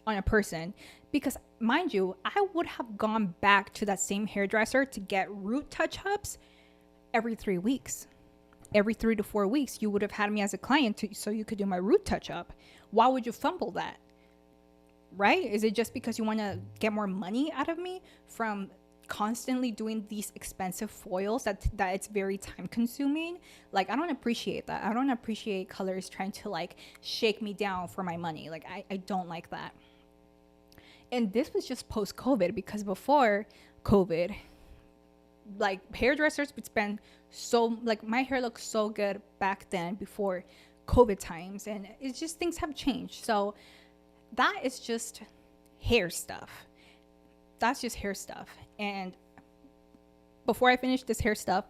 on a person, because mind you, I would have gone back to that same hairdresser to get root touch-ups every 3 weeks. Every 3 to 4 weeks, you would have had me as a client so you could do my root touch-up. Why would you fumble that? Right? Is it just because you want to get more money out of me from constantly doing these expensive foils that it's very time consuming? Like, I don't appreciate that. I don't appreciate colors trying to like shake me down for my money. Like, I don't like that. And this was just post COVID, because before COVID, like hairdressers would spend so, like, my hair looked so good back then before COVID times, and it's just, things have changed. So that is just hair stuff. That's just hair stuff. And before I finish this hair stuff,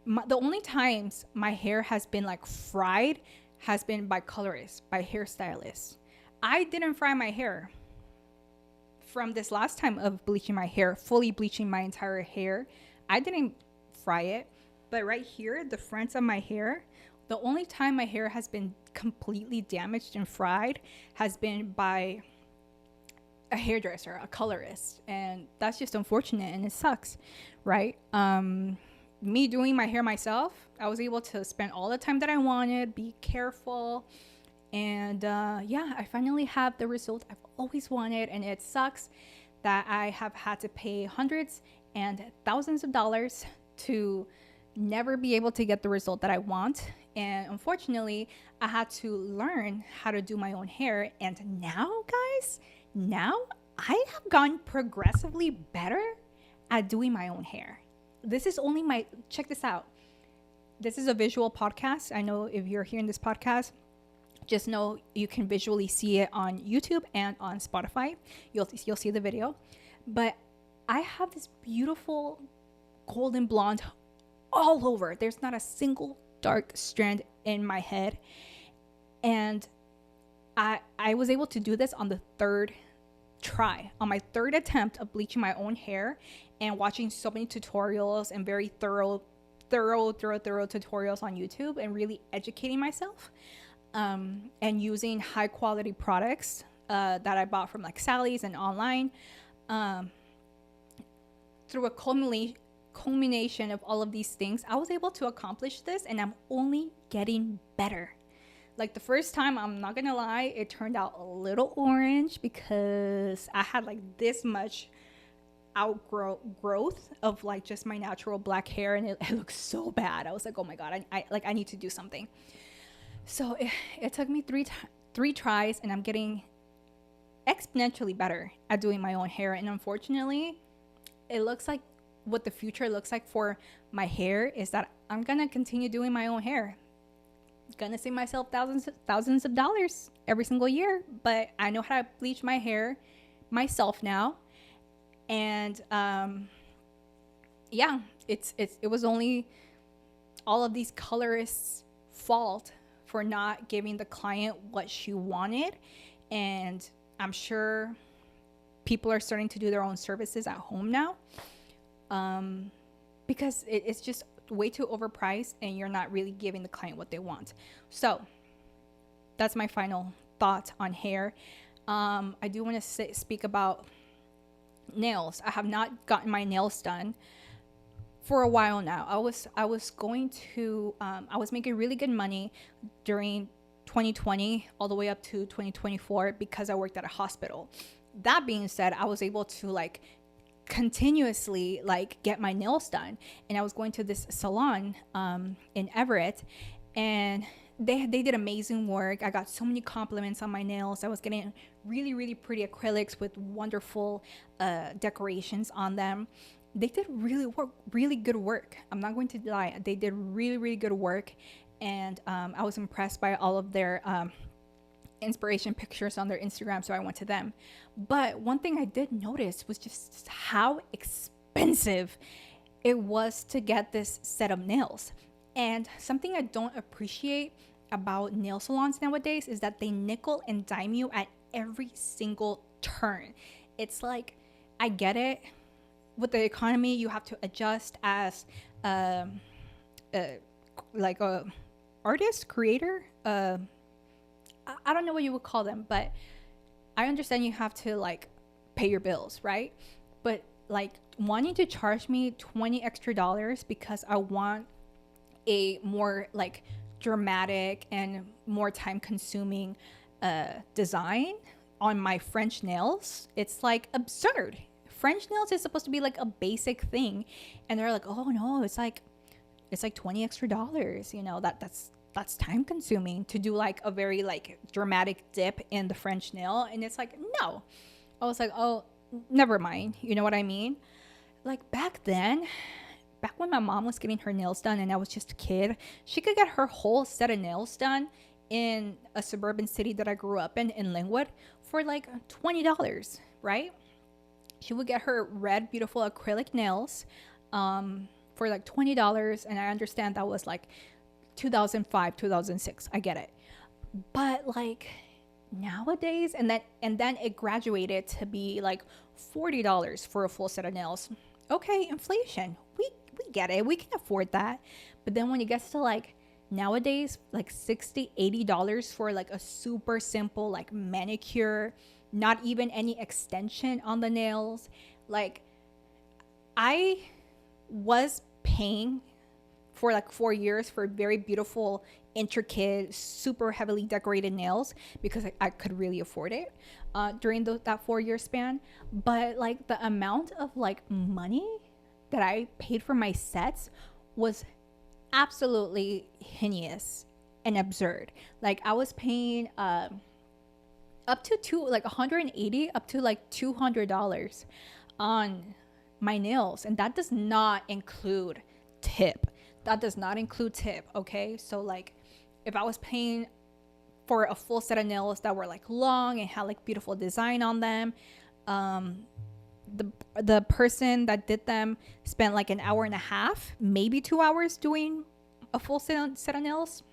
the only times my hair has been like fried has been by colorists, by hairstylists. I didn't fry my hair from this last time of bleaching my hair, fully bleaching my entire hair. I didn't fry it. But right here, the fronts of my hair, the only time my hair has been completely damaged and fried has been by a hairdresser, a colorist. And that's just unfortunate, and it sucks, right? Me doing my hair myself, I was able to spend all the time that I wanted, be careful, and yeah, I finally have the result I've always wanted. And it sucks that I have had to pay hundreds and thousands of dollars to never be able to get the result that I want. And unfortunately, I had to learn how to do my own hair. And now, guys, I have gotten progressively better at doing my own hair. This is only check this out. This is a visual podcast. I know if you're hearing this podcast, just know you can visually see it on YouTube and on Spotify. You'll see the video. But I have this beautiful golden blonde all over. There's not a single dark strand in my head. And I was able to do this on the third try, on my third attempt of bleaching my own hair, and watching so many tutorials and very thorough tutorials on YouTube, and really educating myself, and using high quality products that I bought from like Sally's and online, through a culmination of all of these things. I was able to accomplish this, and I'm only getting better. Like the first time, I'm not gonna lie, it turned out a little orange because I had like this much growth of like just my natural black hair, and it looked so bad. I was like, oh my god, I need to do something. So it took me three tries, and I'm getting exponentially better at doing my own hair. And unfortunately, it looks like what the future looks like for my hair is that I'm gonna continue doing my own hair. Gonna save myself thousands of dollars every single year, but I know how to bleach my hair myself now. And yeah, it was only all of these colorists' fault for not giving the client what she wanted. And I'm sure people are starting to do their own services at home now, because it's just way too overpriced, and you're not really giving the client what they want. So that's my final thought on hair. I do want to speak about nails. I have not gotten my nails done for a while now. I was making really good money during 2020 all the way up to 2024 because I worked at a hospital. That being said, I was able to like continuously like get my nails done, and I was going to this salon in Everett, and they did amazing work. I got so many compliments on my nails. I was getting really pretty acrylics with wonderful decorations on them. They did really good work. I'm not going to lie, they did really good work. And I was impressed by all of their inspiration pictures on their Instagram, so I went to them. But one thing I did notice was just how expensive it was to get this set of nails. And something I don't appreciate about nail salons nowadays is that they nickel and dime you at every single turn. It's like, I get it, with the economy you have to adjust as like a artist, creator, I don't know what you would call them, but I understand you have to like pay your bills, right? But like wanting to charge me $20 extra because I want a more like dramatic and more time consuming design on my French nails, it's like absurd. French nails is supposed to be like a basic thing, and they're like, oh no, it's like $20 extra, you know, that's time consuming to do like a very like dramatic dip in the French nail. And it's like, no. I was like, oh, never mind, you know what I mean? Like back when my mom was getting her nails done and I was just a kid, she could get her whole set of nails done in a suburban city that I grew up in Linwood, for like $20, right? She would get her red beautiful acrylic nails for like $20, and I understand that was like 2005, 2006. I get it. But like nowadays, and then it graduated to be like $40 for a full set of nails. Okay, inflation. We get it. We can afford that. But then when it gets to like nowadays, like $60, $80 for like a super simple like manicure, not even any extension on the nails. Like I was paying for like 4 years for very beautiful, intricate, super heavily decorated nails because I could really afford it during that 4 year span. But like the amount of like money that I paid for my sets was absolutely heinous and absurd. Like I was paying up to like 180 up to like $200 on my nails, and that does not include tip. Okay, so like if I was paying for a full set of nails that were like long and had like beautiful design on them, the person that did them spent like an hour and a half, maybe 2 hours doing a full set of nails.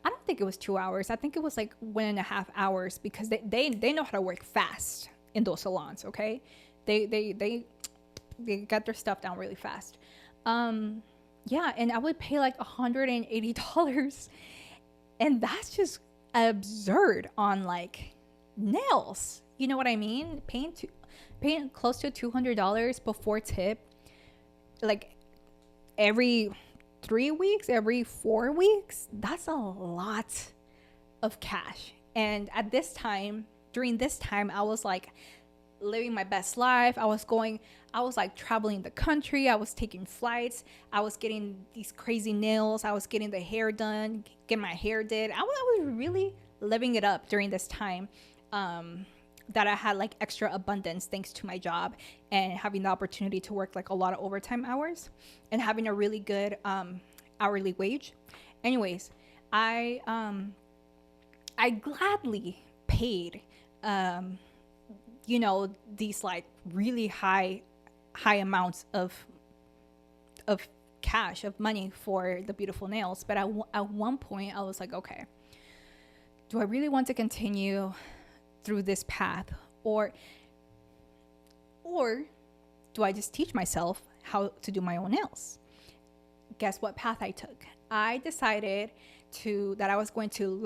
I don't think it was 2 hours. I think it was like 1.5 hours, because they know how to work fast in those salons. Okay, they got their stuff down really fast. Yeah, and I would pay like $180, and that's just absurd on like nails. You know what I mean? Paying close to $200 before tip, like every 3 weeks, every 4 weeks. That's a lot of cash. And at this time, during this time, I was like living my best life. I was like traveling the country. I was taking flights. I was getting these crazy nails. I was getting the hair done, get my hair did. I was really living it up during this time. That I had like extra abundance thanks to my job and having the opportunity to work like a lot of overtime hours and having a really good hourly wage. Anyways, I gladly paid these like really high amounts of cash, of money for the beautiful nails. But at one point I was like, okay, do I really want to continue through this path, or do I just teach myself how to do my own nails? Guess what path I took? I decided that I was going to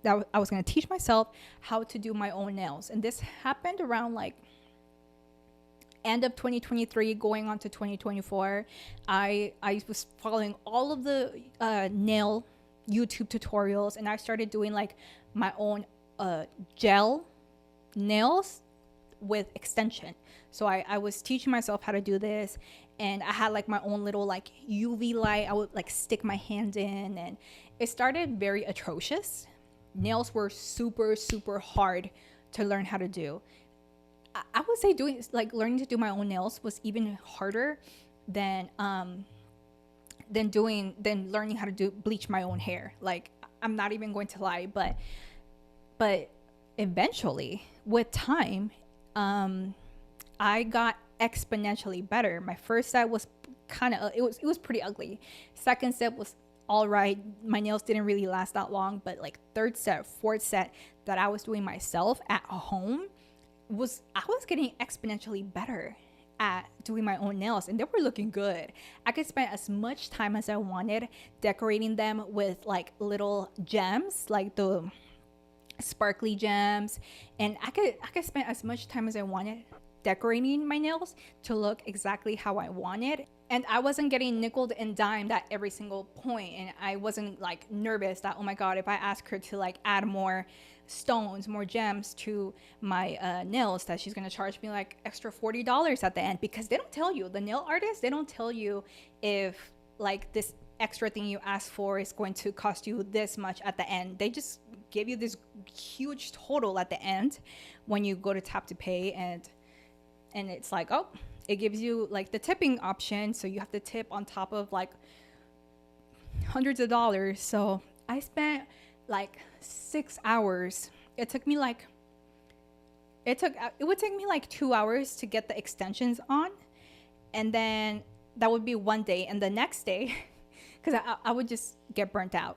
I was going to teach myself how to do my own nails. And this happened around like end of 2023 going on to 2024. I was following all of the nail YouTube tutorials, and I started doing like my own gel nails with extension. So I was teaching myself how to do this, and I had like my own little like UV light. I would like stick my hand in, and it started very atrocious. Nails were super hard to learn how to do. I would say learning to do my own nails was even harder than learning how to bleach my own hair. Like, I'm not even going to lie, but eventually with time, I got exponentially better. My first set was it was pretty ugly. Second set was all right. My nails didn't really last that long, but like third set, fourth set that I was doing myself at home I was getting exponentially better at doing my own nails, and they were looking good. I could spend as much time as I wanted decorating them with like little gems, like the sparkly gems, and I could spend as much time as I wanted decorating my nails to look exactly how I wanted. And I wasn't getting nickeled and dimed at every single point, and I wasn't like nervous that, oh my god, if I ask her to like add more stones, more gems to my nails, that she's gonna charge me like extra $40 at the end. Because they don't tell you, the nail artists, they don't tell you if like this extra thing you ask for is going to cost you this much at the end. They just give you this huge total at the end when you go to tap to pay, and it's like, oh, it gives you like the tipping option, so you have to tip on top of like hundreds of dollars. So I spent like 6 hours. It would take me like 2 hours to get the extensions on, and then that would be one day. And the next day, because I would just get burnt out,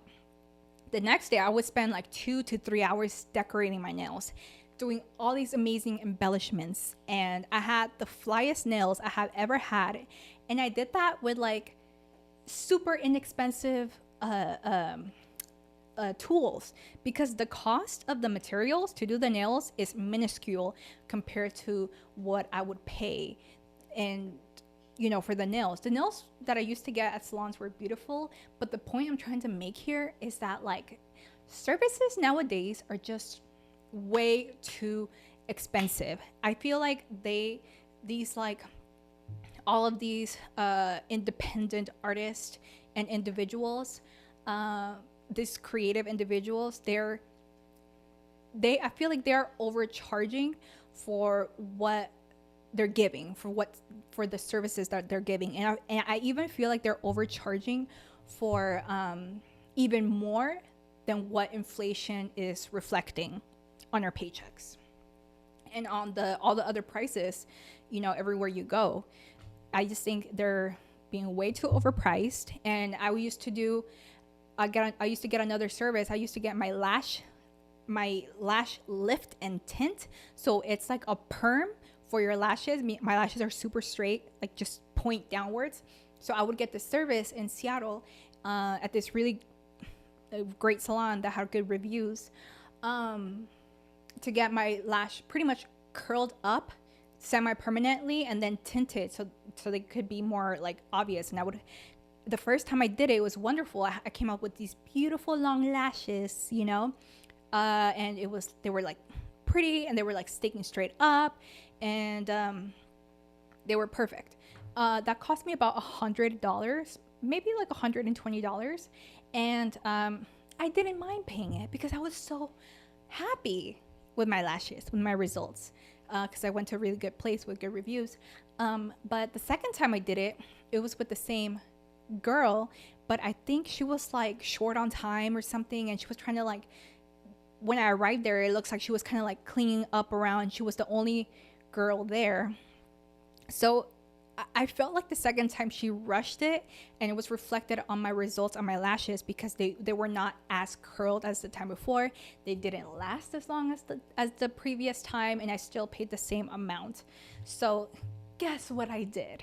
the next day I would spend like 2 to 3 hours decorating my nails, doing all these amazing embellishments. And I had the flyest nails I have ever had, and I did that with like super inexpensive tools, because the cost of the materials to do the nails is minuscule compared to what I would pay. And for the nails that I used to get at salons were beautiful, but the point I'm trying to make here is that like services nowadays are just way too expensive. I feel like all of these independent artists and individuals, these creative individuals, I feel like they're overcharging for what they're giving, for the services that they're giving. And I even feel like they're overcharging for even more than what inflation is reflecting on our paychecks. and on all the other prices, everywhere you go. I just think they're being way too overpriced. And I used to get another service. I used to get my lash lift and tint. So it's like a perm for your lashes. My lashes are super straight, like just point downwards. So I would get the service in Seattle at this really great salon that had good reviews, to get my lash pretty much curled up semi-permanently and then tinted so they could be more like obvious. And the first time I did it, it was wonderful. I came up with these beautiful long lashes, and they were like pretty, and they were like sticking straight up, and they were perfect. That cost me about $100, maybe like $120, and I didn't mind paying it because I was so happy with my lashes, with my results, because I went to a really good place with good reviews. But the second time I did it, it was with the same girl, but I think she was like short on time or something, and she was trying to like, when I arrived there, it looks like she was kind of like cleaning up around. She was the only girl there. So I felt like the second time she rushed it, and it was reflected on my results on my lashes because they were not as curled as the time before. They didn't last as long as the previous time, and I still paid the same amount. So guess what I did?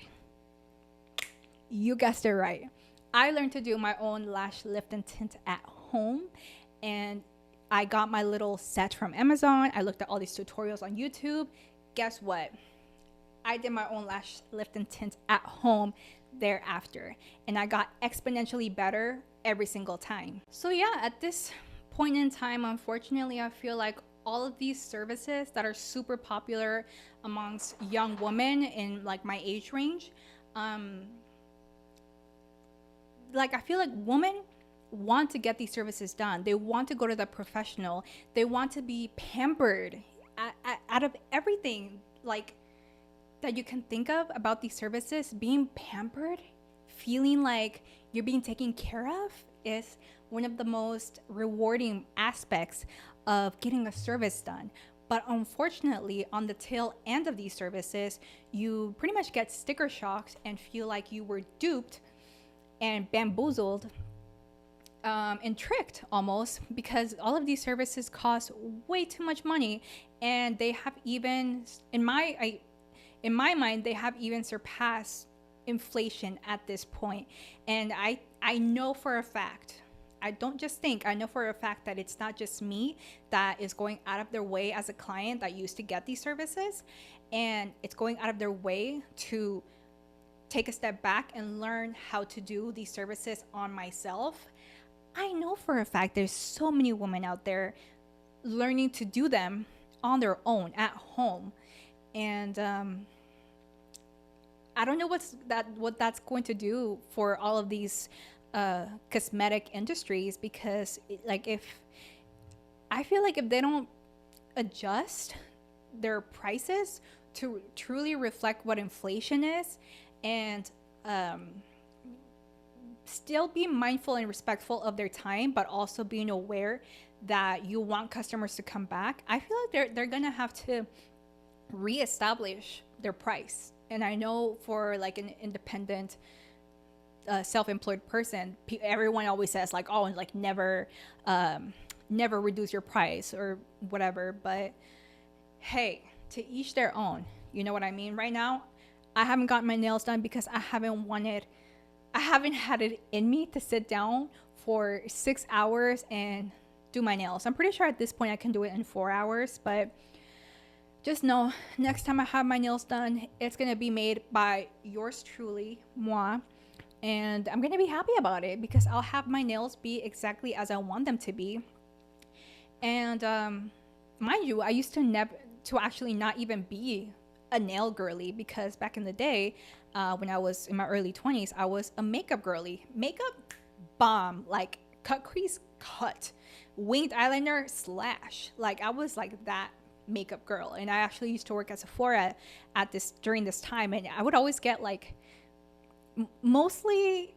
You guessed it right. I learned to do my own lash lift and tint at home, and I got my little set from Amazon. I looked at all these tutorials on YouTube. Guess what? I did my own lash lift and tint at home thereafter, and I got exponentially better every single time. So yeah, at this point in time, unfortunately, I feel like all of these services that are super popular amongst young women in like my age range, like I feel like women want to get these services done. They want to go to the professional. They want to be pampered out of everything like that you can think of about these services. Being pampered, feeling like you're being taken care of, is one of the most rewarding aspects of getting a service done. But unfortunately, on the tail end of these services, you pretty much get sticker shocks and feel like you were duped and bamboozled, and tricked almost, because all of these services cost way too much money, and they have even, in my mind, they have even surpassed inflation at this point. And I know for a fact, I don't just think, I know for a fact that it's not just me that is going out of their way as a client that used to get these services, and it's going out of their way to take a step back and learn how to do these services on myself. I know for a fact there's so many women out there learning to do them on their own at home. And I don't know what that's going to do for all of these cosmetic industries, because I feel like if they don't adjust their prices to truly reflect what inflation is, and still be mindful and respectful of their time, but also being aware that you want customers to come back, I feel like they're gonna have to reestablish their price. And I know for like an independent self-employed person, everyone always says like, oh, like never reduce your price or whatever. But hey, to each their own. You know what I mean? Right now, I haven't gotten my nails done because I haven't had it in me to sit down for 6 hours and do my nails. I'm pretty sure at this point I can do it in 4 hours, but just know, next time I have my nails done, it's going to be made by yours truly, moi, and I'm going to be happy about it because I'll have my nails be exactly as I want them to be. And mind you, I used to actually not even be a nail girly, because back in the day, when I was in my early 20s, I was a makeup girly. Makeup bomb, like cut crease cut, winged eyeliner slash. Like I was like that makeup girl. And I actually used to work at Sephora during this time, and I would always get like, mostly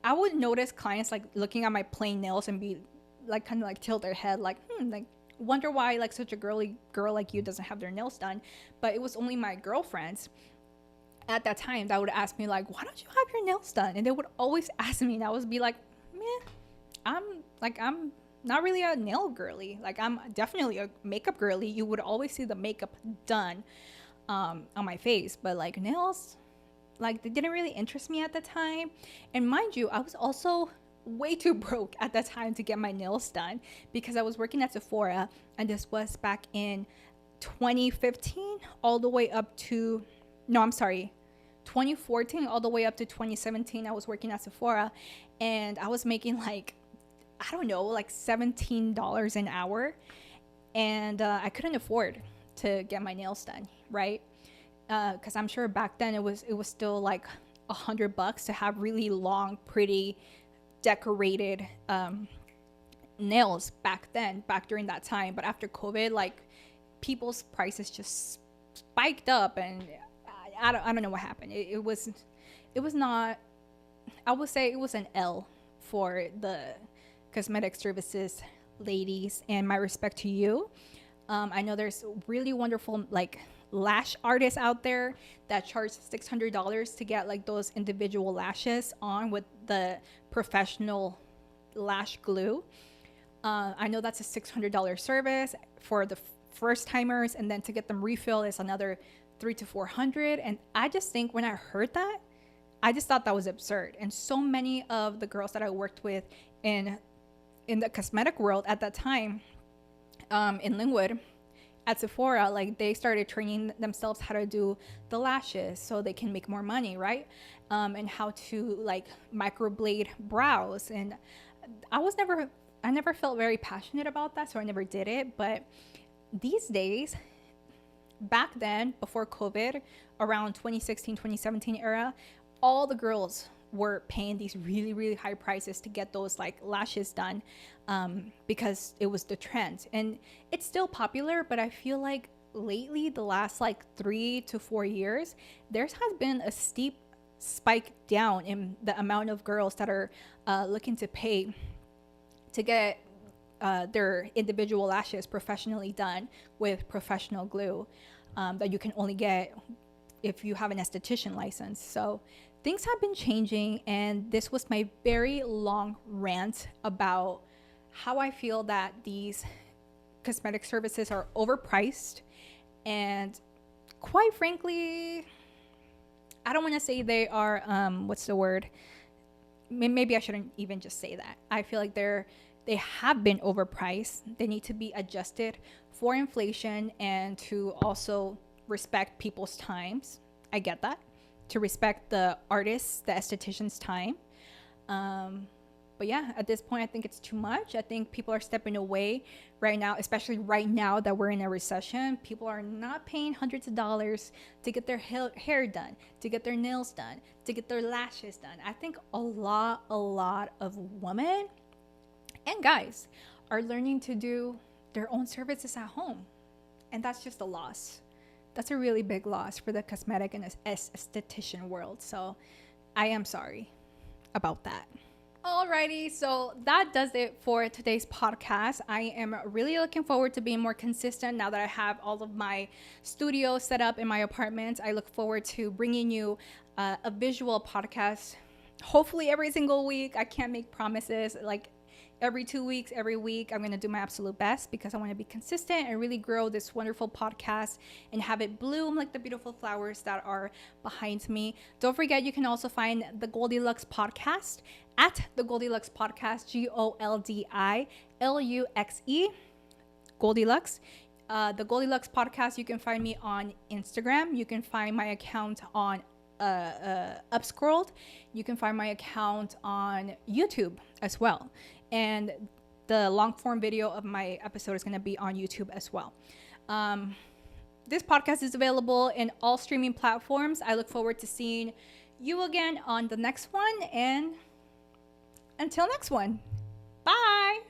I would notice clients like looking at my plain nails and be like kind of like tilt their head like, like wonder why like such a girly girl like you doesn't have their nails done. But it was only my girlfriends at that time that would ask me like, why don't you have your nails done? And they would always ask me, and I would be like, meh, I'm not really a nail girly. Like, I'm definitely a makeup girly. You would always see the makeup done on my face, but like nails, like they didn't really interest me at the time. And mind you, I was also way too broke at that time to get my nails done because I was working at Sephora, and this was back in 2015 all the way up to, no, I'm sorry, 2014 all the way up to 2017. I was working at Sephora, and I was making like, I don't know, like $17 an hour, and I couldn't afford to get my nails done, right? Because I'm sure back then it was still like $100 to have really long, pretty, decorated nails back during that time. But after COVID, like people's prices just spiked up, and I don't know what happened. It was not, I would say it was an L for the cosmetic services ladies, and my respect to you. I know there's really wonderful like lash artists out there that charge $600 to get like those individual lashes on with the professional lash glue. I know that's a $600 service for the first timers, and then to get them refilled is another $300 to $400. And I just think when I heard that, I just thought that was absurd. And so many of the girls that I worked with in the cosmetic world at that time, in Linwood at Sephora, like they started training themselves how to do the lashes so they can make more money, right? And how to like microblade brows. And I never felt very passionate about that, so I never did it. But these days, back then, before COVID, around 2016, 2017 era, all the girls were paying these really, really high prices to get those like lashes done, because it was the trend. And it's still popular, but I feel like lately, the last like 3 to 4 years, there has been a steep spike down in the amount of girls that are looking to pay to get their individual lashes professionally done with professional glue, that you can only get if you have an esthetician license. So things have been changing, and this was my very long rant about how I feel that these cosmetic services are overpriced, and quite frankly, I don't want to say they are what's the word, maybe I shouldn't even just say that. I feel like they have been overpriced. They need to be adjusted for inflation and to also respect people's times. I get that. To respect the artists, the estheticians' time. But yeah, at this point, I think it's too much. I think people are stepping away right now, especially right now that we're in a recession. People are not paying hundreds of dollars to get their hair done, to get their nails done, to get their lashes done. I think a lot of women and guys are learning to do their own services at home. And that's just a loss. That's a really big loss for the cosmetic and esthetician world. So I am sorry about that. Alrighty, so that does it for today's podcast. I am really looking forward to being more consistent now that I have all of my studio set up in my apartment. I look forward to bringing you a visual podcast, hopefully every single week. I can't make promises, like every 2 weeks, every week. I'm going to do my absolute best because I want to be consistent and really grow this wonderful podcast and have it bloom like the beautiful flowers that are behind me. Don't forget, you can also find the Goldilux podcast at the Goldilux podcast, GOLDILUXE, Goldilux. The Goldilux podcast, you can find me on Instagram. You can find my account on Upscrolled. You can find my account on YouTube as well. And the long form video of my episode is going to be on YouTube as well. This podcast is available in all streaming platforms. I look forward to seeing you again on the next one. And until next one, bye.